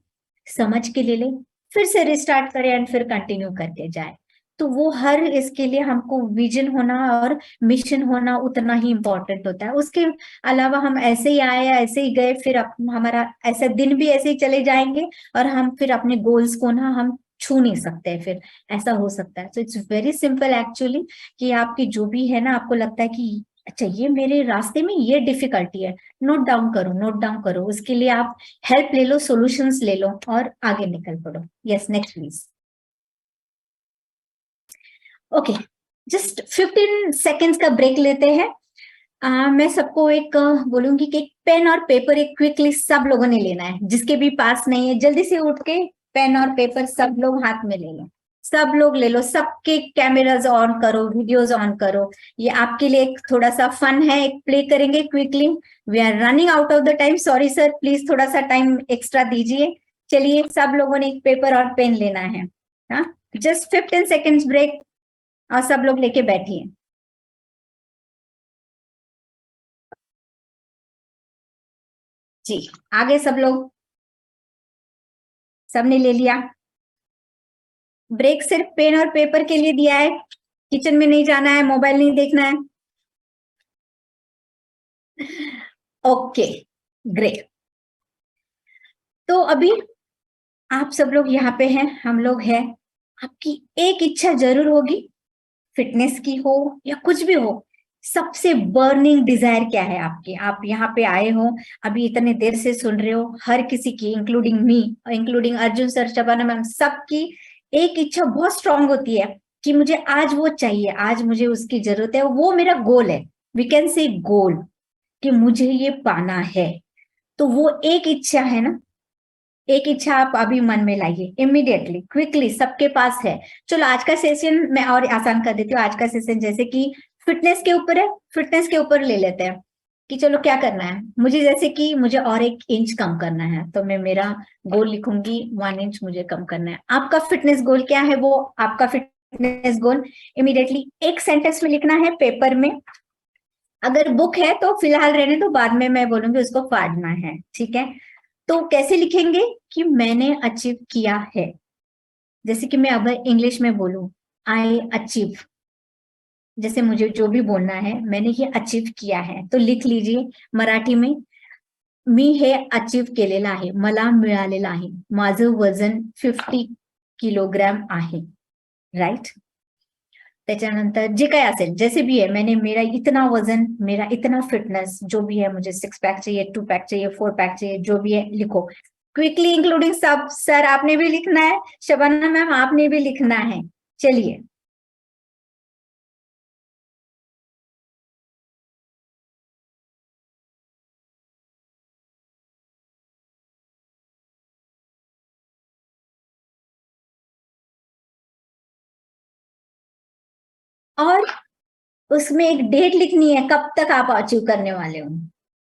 समझ के ले ले, फिर से रिस्टार्ट करें एंड फिर कंटिन्यू करके जाए। तो वो हर इसके लिए हमको विजन होना और मिशन होना उतना ही इम्पोर्टेंट होता है। उसके अलावा हम ऐसे ही आए, ऐसे ही गए, फिर हमारा ऐसे दिन भी ऐसे ही चले जाएंगे और हम फिर अपने गोल्स को ना हम छू नहीं सकते, फिर ऐसा हो सकता है। So it's very simple actually, कि आपकी जो भी है ना, आपको लगता है कि अच्छा ये मेरे रास्ते में ये डिफिकल्टी है, नोट डाउन करो, नोट डाउन करो, उसके लिए आप हेल्प ले लो, सॉल्यूशंस ले लो और आगे निकल पड़ो। Yes, next please. Okay, just 15 seconds का ब्रेक लेते हैं। मैं सबको एक बोलूंगी कि एक पेन और पेपर एक क्विकली सब लोगों ने लेना है, जिसके भी पास नहीं है जल्दी से उठ के पेन और पेपर सब लोग हाथ में ले लो, सब लोग ले लो, सबके कैमराज ऑन करो, वीडियोस ऑन करो। ये आपके लिए एक थोड़ा सा फन है, एक प्ले करेंगे quickly. We are running out of the time, sorry sir, please थोड़ा सा टाइम एक्स्ट्रा दीजिए। चलिए, सब लोगों ने एक पेपर और पेन लेना है। हाँ, जस्ट 15 सेकेंड्स ब्रेक और सब लोग लेके बैठिए। जी, आगे सब लोग, सबने ले लिया ब्रेक, सिर्फ पेन और पेपर के लिए दिया है, किचन में नहीं जाना है, मोबाइल नहीं देखना है। Okay, great. तो अभी आप सब लोग यहाँ पे हैं, हम लोग हैं, आपकी एक इच्छा जरूर होगी, फिटनेस की हो या कुछ भी हो, सबसे बर्निंग डिजायर क्या है आपकी? आप यहाँ पे आए हो, अभी इतने देर से सुन रहे हो, हर किसी की, including me, including Arjun sir, Shabana ma'am, सबकी एक इच्छा बहुत स्ट्रांग होती है कि मुझे आज वो चाहिए, आज मुझे उसकी जरूरत है, वो मेरा गोल है, वी कैन से गोल, कि मुझे ये पाना है। तो वो एक इच्छा है ना, एक इच्छा आप अभी मन में लाइए, इमीडिएटली, क्विकली, सबके पास है। चलो आज का सेशन मैं और आसान कर देती हूँ, आज का सेशन जैसे कि फिटनेस के ऊपर है, फिटनेस के ऊपर ले लेते हैं कि चलो क्या करना है मुझे, जैसे कि मुझे और 1 इंच कम करना है, तो मैं मेरा गोल लिखूंगी 1 इंच मुझे कम करना है। आपका फिटनेस गोल क्या है, वो आपका फिटनेस गोल इमीडिएटली एक सेंटेंस में लिखना है पेपर में। अगर बुक है तो फिलहाल रहने दो, बाद में मैं बोलूंगी उसको फाड़ना है, ठीक है? तो कैसे लिखेंगे कि मैंने अचीव किया है, जैसे कि मैं अब इंग्लिश में बोलूं, आई अचीव, जैसे मुझे जो भी बोलना है मैंने ये अचीव किया है, तो लिख लीजिए मराठी में, मी हे अचीव केलेलं आहे, मला मिळालेलं आहे, माझं वजन 50 किलोग्राम आहे, राइट? त्याच्यानंतर जे काय असेल, जैसे भी है, मैंने मेरा इतना वजन, मेरा इतना फिटनेस, जो भी है, मुझे 6 पैक चाहिए, 2 पैक चाहिए, 4 पैक चाहिए, जो भी है लिखो क्विकली, इंक्लूडिंग सब। सर आपने भी लिखना है, शबाना मैम आपने भी लिखना है। चलिए, और उसमें एक डेट लिखनी है, कब तक आप अचीव करने वाले हो,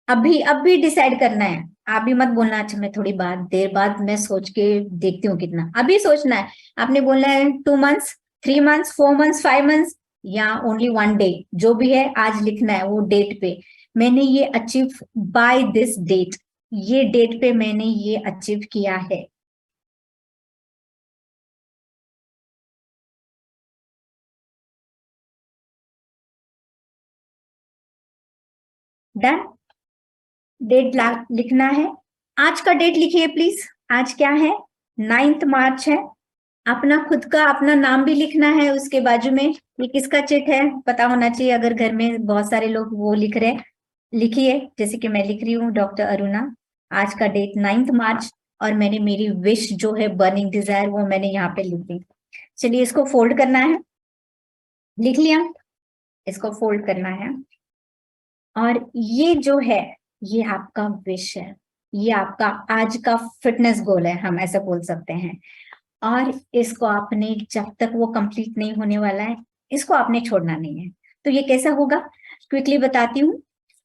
अभी अब भी डिसाइड करना है, आप भी मत बोलना अच्छा मैं थोड़ी बाद देर बाद मैं सोच के देखती हूँ कितना, अभी सोचना है। आपने बोलना है 2 मंथ्स, 3 मंथ्स, 4 मंथ्स, 5 मंथ्स या ओनली 1 डे, जो भी है आज लिखना है वो डेट पे मैंने ये अचीव बाय दिस डेट, ये डेट पे मैंने ये अचीव किया है। डन। डेट लिखना है। आज का डेट लिखिए प्लीज। आज क्या है? 9 मार्च है। अपना खुद का अपना नाम भी लिखना है उसके बाजू में। ये किसका चेक है पता होना चाहिए, अगर घर में बहुत सारे लोग वो लिख रहे हैं। लिखिए जैसे कि मैं लिख रही हूँ, डॉक्टर अरुणा, आज का डेट 9 मार्च, और मैंने मेरी विश जो है बर्निंग डिजायर वो मैंने यहाँ पे लिख दी। चलिए इसको फोल्ड करना है। लिख लिया? इसको फोल्ड करना है। और ये जो है ये आपका विश है, ये आपका आज का फिटनेस गोल है, हम ऐसा बोल सकते हैं। और इसको आपने जब तक वो कंप्लीट नहीं होने वाला है इसको आपने छोड़ना नहीं है। तो ये कैसा होगा क्विकली बताती हूँ।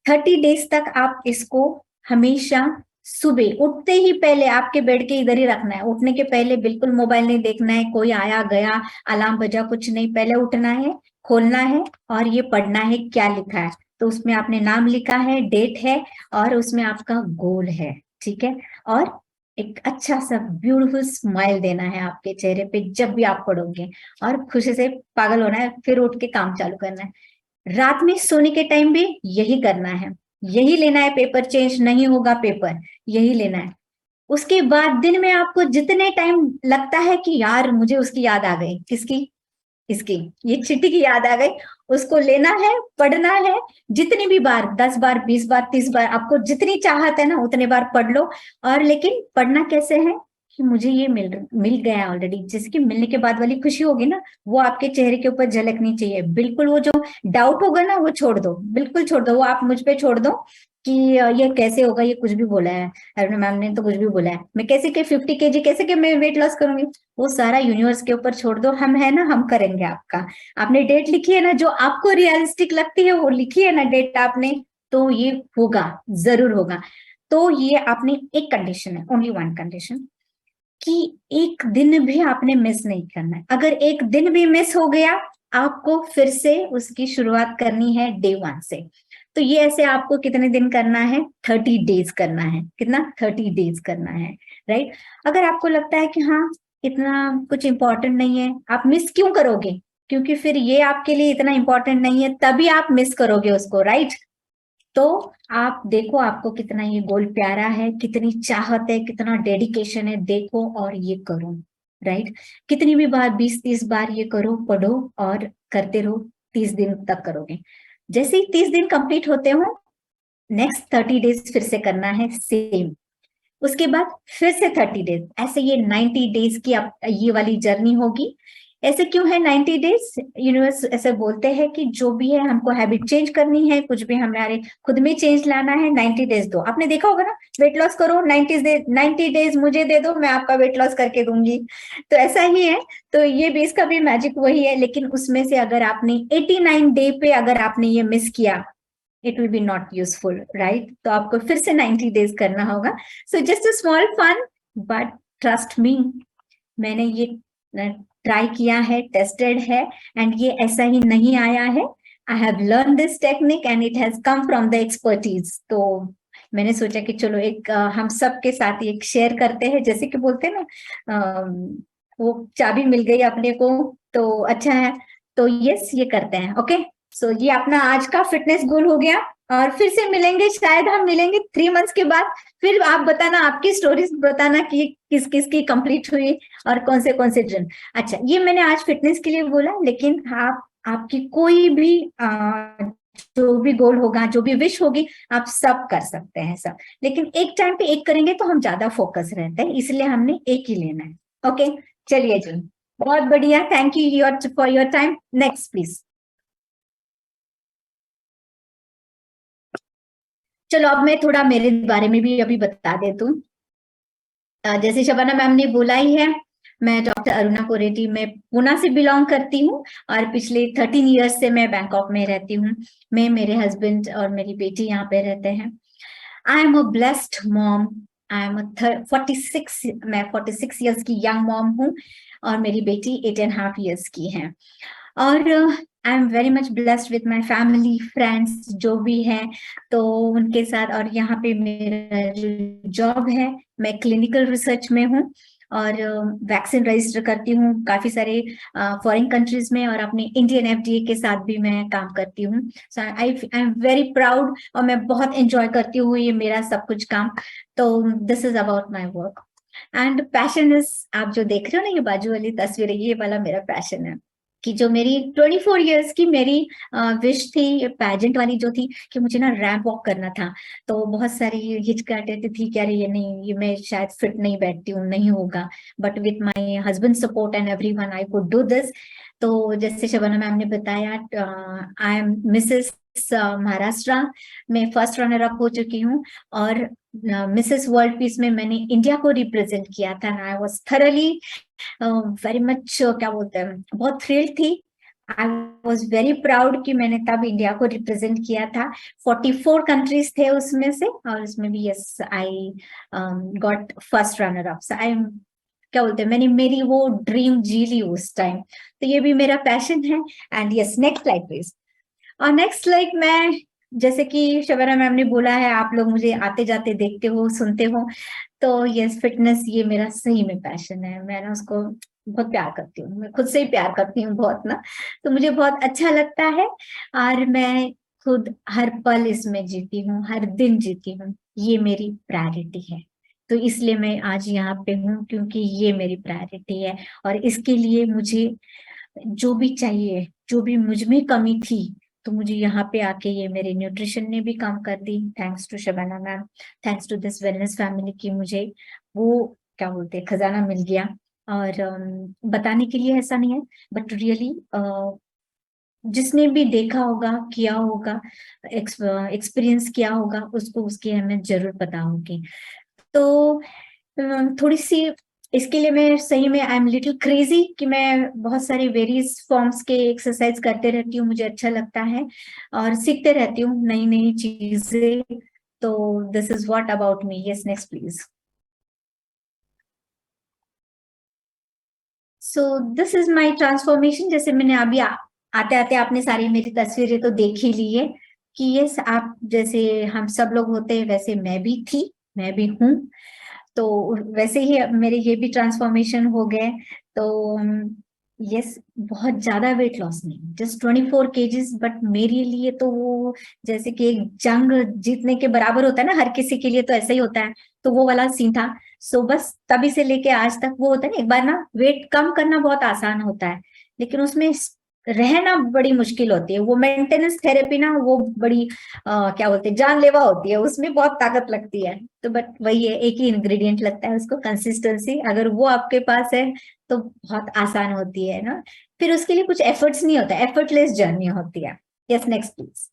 30 डेज तक आप इसको हमेशा सुबह उठते ही पहले आपके बेड के इधर ही रखना है। उठने के पहले बिल्कुल मोबाइल नहीं देखना है, कोई आया गया अलार्म बजा कुछ नहीं, पहले उठना है, खोलना है और ये पढ़ना है क्या लिखा है। तो उसमें आपने नाम लिखा है, डेट है और उसमें आपका गोल है, ठीक है। और एक अच्छा सा ब्यूटीफुल स्माइल देना है आपके चेहरे पे जब भी आप पढ़ोगे, और खुशी से पागल होना है, फिर उठ के काम चालू करना है। रात में सोने के टाइम भी यही करना है, यही लेना है पेपर, चेंज नहीं होगा पेपर, यही लेना है। उसके बाद दिन में आपको जितने टाइम लगता है कि यार मुझे उसकी याद आ गई, किसकी? इसकी, ये चिट्ठी की याद आ गई, उसको लेना है, पढ़ना है। जितनी भी बार, 10 बार, 20 बार, 30 बार, आपको जितनी चाहत है ना उतने बार पढ़ लो। और लेकिन पढ़ना कैसे है कि मुझे ये मिल गया है ऑलरेडी, जैसे कि मिलने के बाद वाली खुशी होगी ना, वो आपके चेहरे के ऊपर झलकनी चाहिए। बिल्कुल वो जो डाउट होगा ना वो छोड़ दो, बिल्कुल छोड़ दो, वो आप मुझ पे छोड़ दो कि ये कैसे होगा, ये कुछ भी बोला है, अरुण मैम ने तो कुछ भी बोला है, मैं कैसे के 50 kg कैसे के मैं वेट लॉस करूंगी। वो सारा यूनिवर्स के ऊपर छोड़ दो, हम है ना, हम करेंगे आपका। आपने डेट लिखी है ना, जो आपको रियलिस्टिक लगती है वो लिखी है ना डेट आपने, तो ये होगा, जरूर होगा। तो ये आपने एक कंडीशन है, ओनली वन कंडीशन, कि एक दिन भी आपने मिस नहीं करना है। अगर एक दिन भी मिस हो गया आपको फिर से उसकी शुरुआत करनी है डे 1 से। तो ये ऐसे आपको कितने दिन करना है? 30 डेज करना है। कितना? 30 डेज करना है, राइट। अगर आपको लगता है कि हाँ इतना कुछ इंपॉर्टेंट नहीं है, आप मिस क्यों करोगे? क्योंकि फिर ये आपके लिए इतना इंपॉर्टेंट नहीं है तभी आप मिस करोगे उसको, राइट। तो आप देखो आपको कितना ये गोल प्यारा है, कितनी चाहत है, कितना डेडिकेशन है, देखो और ये करो, राइट। कितनी भी बार, 20-30 बार ये करो, पढ़ो और करते रहो, 30 दिन तक करोगे। जैसे ही 30 दिन कंप्लीट होते हो, नेक्स्ट 30 डेज फिर से करना है सेम। उसके बाद फिर से 30 डेज, ऐसे ये 90 डेज की ये वाली जर्नी होगी। ऐसे क्यों है 90 डेज? यूनिवर्स ऐसे बोलते हैं कि जो भी है हमको हैबिट चेंज करनी है, कुछ भी हमारे खुद में चेंज लाना है, 90 डेज दो। आपने देखा होगा ना, वेट लॉस करो, 90 डेज, 90 डेज मुझे दे दो, मैं आपका वेट लॉस करके दूंगी। तो ऐसा ही है। तो ये भी, इसका भी मैजिक वही है, लेकिन उसमें से अगर आपने 89 डे पे अगर आपने ये मिस किया, it will be not useful, right. तो आपको फिर से 90 डेज करना होगा। So just a small fun, but trust me, मैंने ये ट्राई किया है, टेस्टेड है, एंड ये ऐसा ही नहीं आया है। I have learn this technique and it has come from the expertise. तो मैंने सोचा कि चलो एक हम सब के साथ एक शेयर करते हैं, जैसे कि बोलते हैं ना, वो चाबी मिल गई अपने को, तो अच्छा है। तो यस, ये करते हैं। ओके, सो ये अपना आज का फिटनेस गोल हो गया। और फिर से मिलेंगे, शायद हम मिलेंगे 3 मंथ्स के बाद। फिर आप बताना, आपकी स्टोरीज बताना कि किस किस की कंप्लीट हुई और कौन से जन। अच्छा, ये मैंने आज फिटनेस के लिए बोला, लेकिन आप आपकी कोई भी जो भी गोल होगा, जो भी विश होगी, आप सब कर सकते हैं सब। लेकिन एक टाइम पे एक करेंगे तो हम ज्यादा फोकस रहते हैं, इसलिए हमने एक ही लेना है। ओके, चलिए जी, बहुत बढ़िया, thank you your for your time. Next please. चलो अब मैं थोड़ा मेरे बारे में भी अभी बता देती हूँ। जैसे शबाना मैम ने बोला ही है, मैं डॉक्टर अरुणा कोरेटी, मैं पुणे से बिलोंग करती हूँ और पिछले 13 ईयर्स से मैं बैंकॉक में रहती हूँ। मैं, मेरे हस्बैंड और मेरी बेटी यहाँ पे रहते हैं। I am a blessed mom. I am 46, मैं 46 ईयर्स की यंग मॉम हूँ और मेरी बेटी 8.5 ईयर्स की है। और I am very much blessed with my family friends जो भी हैं, तो उनके साथ। और यहाँ पे मेरा जो जॉब है, मैं क्लिनिकल रिसर्च में हूँ और वैक्सीन रजिस्टर करती हूँ काफी सारे फॉरेन कंट्रीज में, और अपने इंडियन एफडीए के साथ भी मैं काम करती हूँ। सो आई एम वेरी प्राउड, और मैं बहुत एंजॉय करती हूँ ये मेरा सब कुछ काम। तो this is about my work and passion is, आप जो देख रहे हो ना ये बाजू वाली तस्वीर है, ये वाला मेरा पैशन है। कि जो मेरी 24 इयर्स की मेरी विश थी पैजेंट वाली जो थी, कि मुझे ना रैंप वॉक करना था। तो बहुत सारी हिचकिचाहट थी कि अरे ये नहीं, ये मैं शायद फिट नहीं बैठती हूँ, नहीं होगा। But with my husband support and everyone I could do this. तो जैसे शबाना मैम ने बताया, आई एम मिसेस महाराष्ट्र में फर्स्ट रनर अप हो चुकी हूँ, और मिसेस वर्ल्ड पीस में मैंने इंडिया को रिप्रेजेंट किया था। I was thoroughly very much, क्या बोलते हैं, बहुत थ्रिल्ड थी। आई वॉज वेरी प्राउड कि मैंने तब इंडिया को रिप्रेजेंट किया था। 44 कंट्रीज थे उसमें से, और उसमें भी yes I got first runner up. I, क्या बोलते हैं, मैंने मेरी वो ड्रीम जी ली उस टाइम। तो ये भी मेरा पैशन है। And yes, next slide please. और नेक्स्ट लाइक मैं, जैसे कि शबाना मैम ने बोला है, आप लोग मुझे आते जाते देखते हो, सुनते हो, तो यस, फिटनेस ये मेरा सही में पैशन है। मैं ना उसको बहुत प्यार करती हूँ, मैं खुद से ही प्यार करती हूँ बहुत ना। तो मुझे बहुत अच्छा लगता है, और मैं खुद हर पल इसमें जीती हूँ, हर दिन जीती हूँ। ये मेरी प्रायोरिटी है। तो इसलिए मैं आज यहाँ पे हूँ, क्योंकि ये मेरी प्रायोरिटी है। और इसके लिए मुझे जो भी चाहिए, जो भी मुझ में कमी थी, तो मुझे यहाँ पे आके ये मेरे न्यूट्रिशन ने भी काम कर दी, thanks to Shabana ma'am, thanks to this wellness family, की मुझे वो, क्या बोलते हैं, खजाना मिल गया। और बताने के लिए ऐसा नहीं है, बट रियली जिसने भी देखा होगा, किया होगा, एक्सपीरियंस किया होगा, उसको उसकी अहमियत जरूर पता होगी। तो थोड़ी सी इसके लिए मैं सही में आई एम लिटिल क्रेजी, कि मैं बहुत सारे वेरियस फॉर्म्स के एक्सरसाइज करते रहती हूँ, मुझे अच्छा लगता है, और सीखते रहती हूँ नई नई चीजें। तो this is what about me. Yes, next please. So this is my transformation. जैसे मैंने अभी आते आते आपने सारी मेरी तस्वीरें तो देख ही ली है, कि यस, आप जैसे हम सब लोग होते हैं वैसे मैं भी थी, मैं भी हूँ। तो वैसे ही मेरे ये भी ट्रांसफॉर्मेशन हो गए। तो यस, बहुत ज्यादा वेट लॉस नहीं, जस्ट 24 kgs, बट मेरे लिए तो वो जैसे कि एक जंग जीतने के बराबर होता है ना, हर किसी के लिए तो ऐसा ही होता है। तो वो वाला सीन था। सो बस तभी से लेके आज तक वो होता है ना, एक बार ना वेट कम करना बहुत आसान होता है, लेकिन उसमें रहना बड़ी मुश्किल होती है। वो मेंटेनेंस थेरेपी ना, वो बड़ी क्या बोलते हैं, जानलेवा होती है, उसमें बहुत ताकत लगती है। तो बट वही है, एक ही इंग्रेडिएंट लगता है उसको, कंसिस्टेंसी। अगर वो आपके पास है तो बहुत आसान होती है ना, फिर उसके लिए कुछ एफर्ट्स नहीं होता, एफर्टलेस जर्नी होती है। Yes, next please.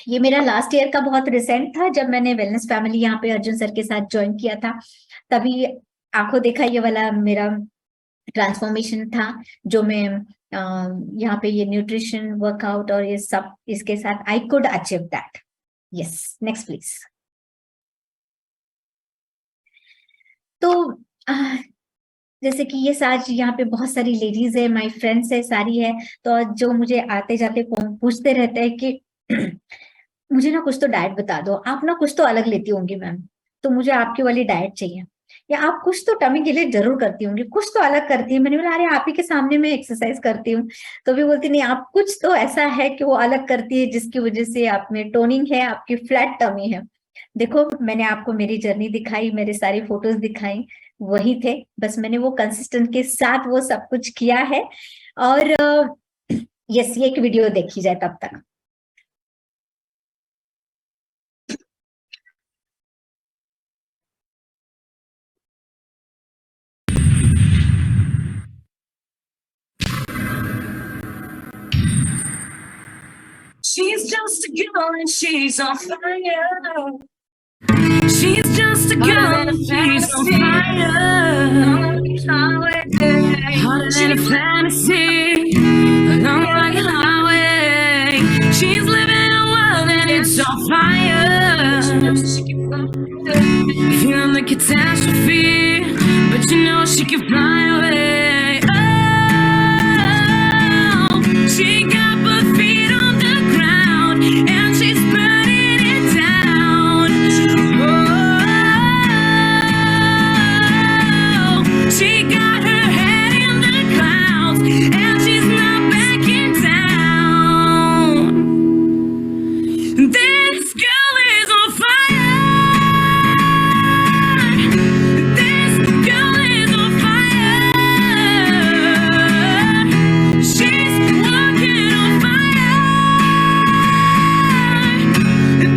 ये मेरा लास्ट ईयर का बहुत रिसेंट था, जब मैंने वेलनेस फैमिली यहाँ पे अर्जुन सर के साथ ज्वाइन किया था। तभी आंखों देखा ये वाला मेरा ट्रांसफॉर्मेशन था, जो मैं यहाँ पे ये न्यूट्रिशन वर्कआउट और ये सब इसके साथ I could achieve that. Yes, next please. तो जैसे कि ये आज यहाँ पे बहुत सारी लेडीज है, माय फ्रेंड्स है, सारी है। तो जो मुझे आते जाते पूछते रहते हैं कि मुझे ना कुछ तो डाइट बता दो, आप ना कुछ तो अलग लेती होंगी मैम, तो मुझे आपकी वाली डाइट चाहिए, या आप कुछ तो टमी के लिए जरूर करती होंगी, कुछ तो अलग करती है। मैंने बोला अरे आप ही के सामने मैं एक्सरसाइज करती हूँ। तो भी बोलती नहीं, आप कुछ तो ऐसा है कि वो अलग करती है, जिसकी वजह से आप में टोनिंग है, आपकी फ्लैट टमी है। देखो, मैंने आपको मेरी जर्नी दिखाई, मेरे सारी फोटोज दिखाई, वही थे, बस मैंने वो कंसिस्टेंट के साथ वो सब कुछ किया है। और यस, ये एक वीडियो देखी जाए तब तक। She's just a girl and she's on fire. She's just a girl and she's on fire. Hotter than a fantasy, along like a highway. She's living in a world Feeling the catastrophe, but you know she can fly away. Oh, she got both feet on the ground, and she's burning it down. Oh, she got her head in the clouds, and she's not backing down. This girl is on fire. This girl is on fire. She's walking on fire.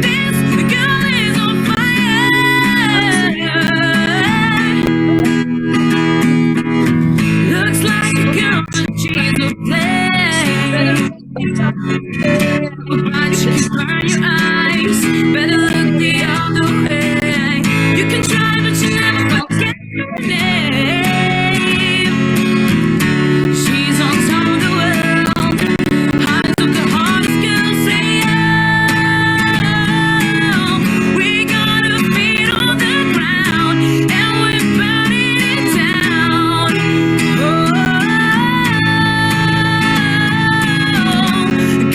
This girl is on fire. Looks like a girl, but she's a flame. But you can burn your eyes. Better look the other way. You can try, but you never forget her name. She's on top of the world. Hottest of the hardest girls say, oh, we got our feet on the ground, and we're burning it down. Oh,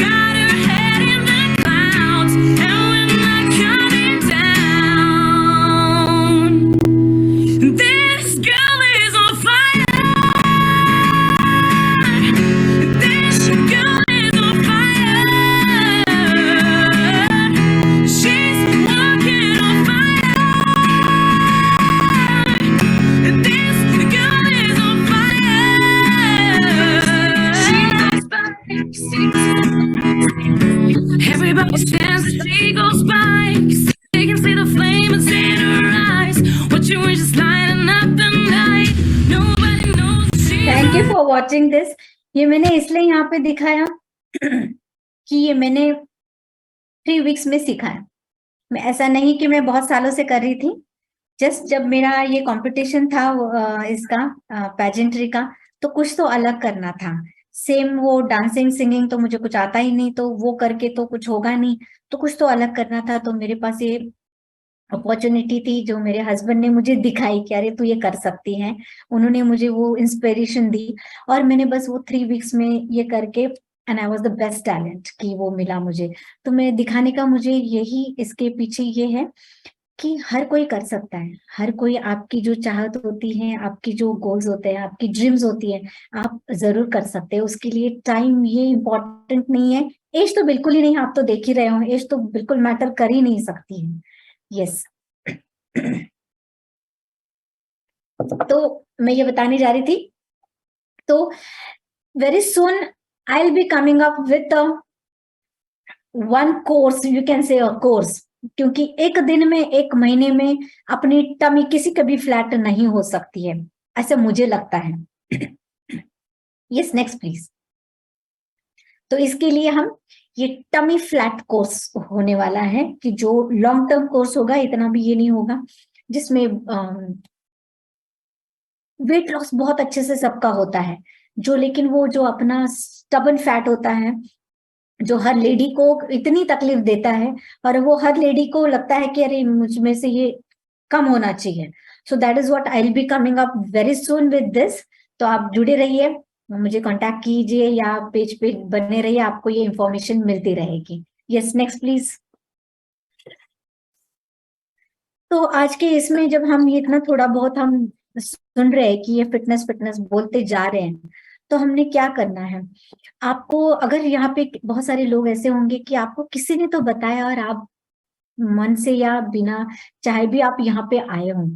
got her head in the clouds, and we're not coming down. This girl is on fire. This girl is on fire. She's walking on fire. This girl is on fire. Everybody stands as she goes by. They can see the flame that's in her eyes. What you were just lighting up the night. Nobody knows she's thank you for watching this. ये मैंने इसलिए यहाँ पे दिखाया कि ये मैंने 3 weeks में सीखा है। मैं ऐसा नहीं कि मैं बहुत सालों से कर रही थी। जस्ट जब मेरा ये कंपटीशन था इसका पैजेंट्री का, तो कुछ तो अलग करना था। सेम वो डांसिंग सिंगिंग तो मुझे कुछ आता ही नहीं, तो वो करके तो कुछ होगा नहीं, तो कुछ तो अलग करना था। तो मेरे पास ये अपॉर्चुनिटी थी जो मेरे हस्बैंड ने मुझे दिखाई कि अरे तू ये कर सकती है। उन्होंने मुझे वो इंस्पिरेशन दी और मैंने बस वो 3 वीक्स में ये करके and I was the best talent कि वो मिला मुझे। तो मैं दिखाने का मुझे यही इसके पीछे ये है कि हर कोई कर सकता है। हर कोई, आपकी जो चाहत होती है, आपकी जो गोल्स होते हैं, आपकी ड्रीम्स होती है, आप जरूर कर सकते हैं। उसके लिए टाइम ये इम्पोर्टेंट नहीं है, एज तो बिल्कुल ही नहीं। आप तो देख ही रहे हो, एज तो बिल्कुल मैटर कर ही नहीं सकती है। यस तो मैं ये बताने जा रही थी, तो very soon I will be coming up with one course, you can say a course, क्योंकि एक दिन में, एक महीने में अपनी टमी किसी कभी फ्लैट नहीं हो सकती है, ऐसा मुझे लगता है। Yes next please. तो इसके लिए हम ये टमी फ्लैट कोर्स होने वाला है कि जो लॉन्ग टर्म कोर्स होगा, इतना भी ये नहीं होगा, जिसमें वेट लॉस बहुत अच्छे से सबका होता है, जो लेकिन वो जो अपना स्टबन फैट होता है, जो हर लेडी को इतनी तकलीफ देता है और वो हर लेडी को लगता है कि अरे मुझ में से ये कम होना चाहिए। So that is what I will be coming up very soon with this. तो आप जुड़े रहिए, मुझे कांटेक्ट कीजिए या पेज पे बने रहिए, आपको ये इंफॉर्मेशन मिलती रहेगी। Yes next please. तो आज के इसमें जब हम ये इतना थोड़ा बहुत हम सुन रहे हैं कि ये फिटनेस फिटनेस बोलते जा रहे हैं, तो हमने क्या करना है। आपको, अगर यहाँ पे बहुत सारे लोग ऐसे होंगे कि आपको किसी ने तो बताया और आप मन से या बिना चाहे भी आप यहाँ पे आए हों,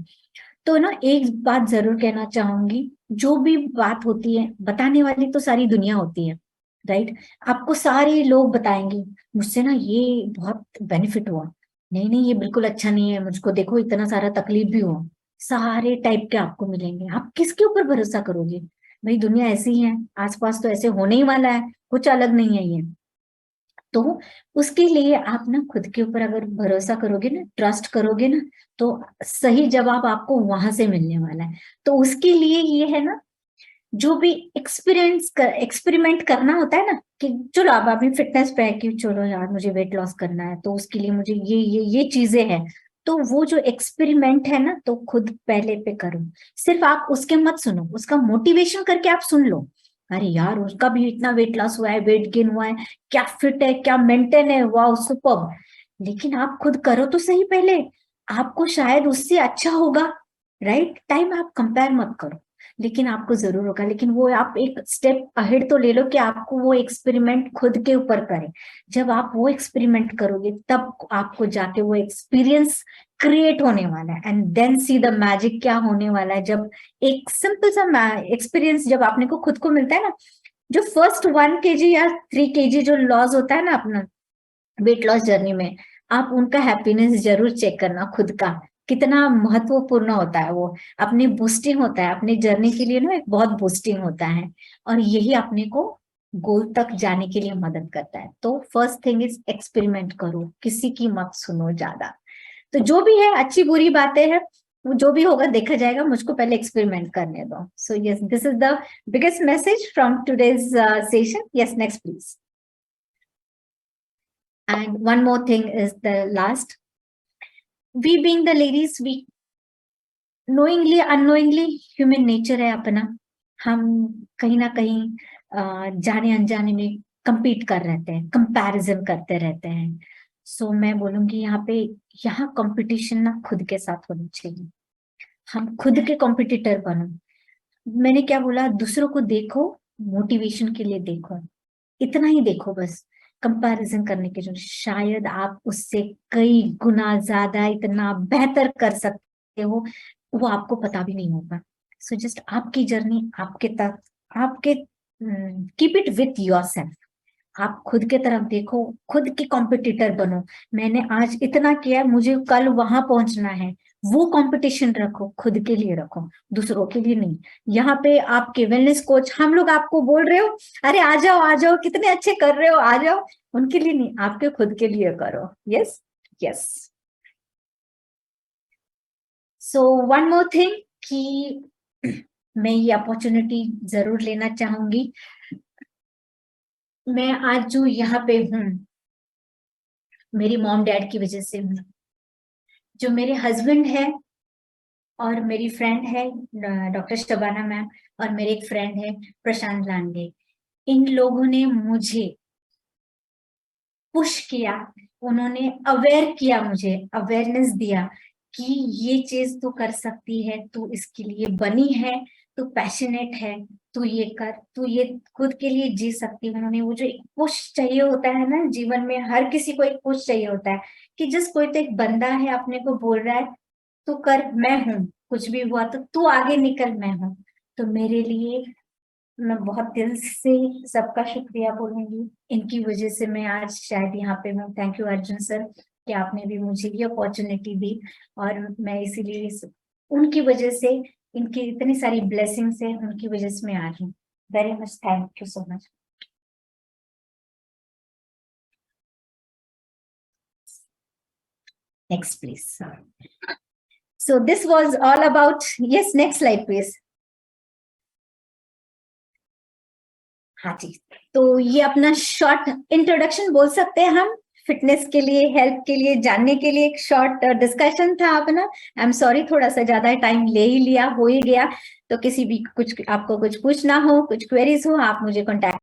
तो ना एक बात जरूर कहना चाहूंगी, जो भी बात होती है, बताने वाली तो सारी दुनिया होती है, राइट। आपको सारे लोग बताएंगे मुझसे ना ये बहुत बेनिफिट हुआ, नहीं नहीं ये बिल्कुल अच्छा नहीं है, मुझको देखो इतना सारा तकलीफ भी हुआ, सारे टाइप के आपको मिलेंगे। आप किसके ऊपर भरोसा करोगे? भाई दुनिया ऐसी है, आसपास तो ऐसे होने ही वाला है, कुछ अलग नहीं है ये। तो उसके लिए आप ना खुद के ऊपर अगर भरोसा करोगे ना, ट्रस्ट करोगे ना, तो सही जवाब आपको वहां से मिलने वाला है। तो उसके लिए ये है ना, जो भी एक्सपेरिमेंट करना होता है ना, कि चलो अब अभी फिटनेस पे है कि चलो यार मुझे वेट लॉस करना है, तो उसके लिए मुझे ये चीजें हैं, तो वो जो एक्सपेरिमेंट है ना, तो खुद पहले पे करो। सिर्फ आप उसके मत सुनो, उसका मोटिवेशन करके आप सुन लो, अरे यार उसका भी इतना वेट लॉस हुआ है, वेट गेन हुआ है, क्या फिट है, क्या मेंटेन है, वाह सुपर्ब। लेकिन आप खुद करो तो सही पहले, आपको शायद उससे अच्छा होगा। राइट टाइम आप कंपेयर मत करो, लेकिन आपको जरूर होगा। लेकिन वो आप एक स्टेप अहेड तो ले लो कि आपको वो एक्सपेरिमेंट खुद के ऊपर करें। जब आप वो एक्सपेरिमेंट करोगे तब आपको जाके वो एक्सपीरियंस क्रिएट होने वाला है, and then see the magic क्या होने वाला है। जब एक सिंपल सा एक्सपीरियंस जब आपने को खुद को मिलता है ना, जो फर्स्ट 1 kg या 3 kg जो लॉस होता है ना अपना वेट लॉस जर्नी में, आप उनका हैप्पीनेस जरूर चेक करना खुद का, कितना महत्वपूर्ण होता है वो। अपनी बूस्टिंग होता है अपनी जर्नी के लिए ना, एक बहुत बूस्टिंग होता है, और यही अपने को गोल तक जाने के लिए मदद करता है। तो फर्स्ट थिंग इज एक्सपेरिमेंट करो, किसी की मत सुनो ज्यादा। तो जो भी है अच्छी बुरी बातें हैं, वो जो भी होगा देखा जाएगा, मुझको पहले एक्सपेरिमेंट करने दो। So yes, this is the biggest message from today's session. Yes, next please. And one more thing is the last. We being the ladies, we knowingly, unknowingly, human nature है अपना, हम कहीं ना कहीं जाने अनजाने में compete कर रहते हैं, comparison करते रहते हैं। सो मैं बोलूंगी यहाँ कंपटीशन ना खुद के साथ होनी चाहिए। हम खुद के कॉम्पिटिटर बनो। मैंने क्या बोला, दूसरों को देखो, मोटिवेशन के लिए देखो, इतना ही देखो बस। कंपैरिजन करने के जो, शायद आप उससे कई गुना ज्यादा इतना बेहतर कर सकते हो, वो आपको पता भी नहीं होगा। सो जस्ट आपकी जर्नी आपके तक, आपके कीप इट विथ योरसेल्फ। आप खुद के तरफ देखो, खुद की कॉम्पिटिटर बनो। मैंने आज इतना किया, मुझे कल वहां पहुंचना है, वो कंपटीशन रखो, खुद के लिए रखो, दूसरों के लिए नहीं। यहाँ पे आपके वेलनेस कोच हम लोग आपको बोल रहे हो, अरे आ जाओ आ जाओ, कितने अच्छे कर रहे हो, आ जाओ, उनके लिए नहीं, आपके खुद के लिए करो। Yes yes. So one more thing कि मैं ये अपॉर्चुनिटी जरूर लेना चाहूंगी। मैं आज जो यहाँ पे हूँ, मेरी मॉम डैड की वजह से हूँ। जो मेरे हस्बैंड है और मेरी फ्रेंड है डॉक्टर शबाना मैम, और मेरे एक फ्रेंड है प्रशांत लांडे, इन लोगों ने मुझे पुश किया, उन्होंने अवेयर किया, मुझे अवेयरनेस दिया कि ये चीज तू कर सकती है, तू इसके लिए बनी है, तू पैशनेट है, तू ये कर, तू ये खुद के लिए जी सकती है। उन्होंने वो जो एक पुश चाहिए होता है ना जीवन में, हर किसी को एक पुश चाहिए होता है कि जिस कोई तो एक बंदा है अपने को बोल रहा है तू कर, मैं हूं, कुछ भी हुआ तो तू आगे निकल, मैं हूं। तो मेरे लिए मैं बहुत दिल से सबका शुक्रिया बोलूंगी, इनकी वजह से मैं आज शायद यहाँ पे हूँ। थैंक यू अर्जुन सर कि आपने भी मुझे ये अपॉर्चुनिटी दी, और मैं इसीलिए उनकी वजह से, इनकी इतनी सारी ब्लेसिंग्स है, उनकी वजह से मैं आज हूँ। Very much thank you so much. Next please. So this was all about, yes next slide please. हाँ जी, तो ये अपना शॉर्ट इंट्रोडक्शन बोल सकते हैं हम, फिटनेस के लिए, हेल्थ के लिए जानने के लिए एक शॉर्ट डिस्कशन था अपना। आई एम सॉरी थोड़ा सा ज्यादा टाइम ले ही लिया, हो ही गया। तो किसी भी कुछ आपको कुछ पूछना हो, कुछ क्वेरीज हो, आप मुझे कॉन्टैक्ट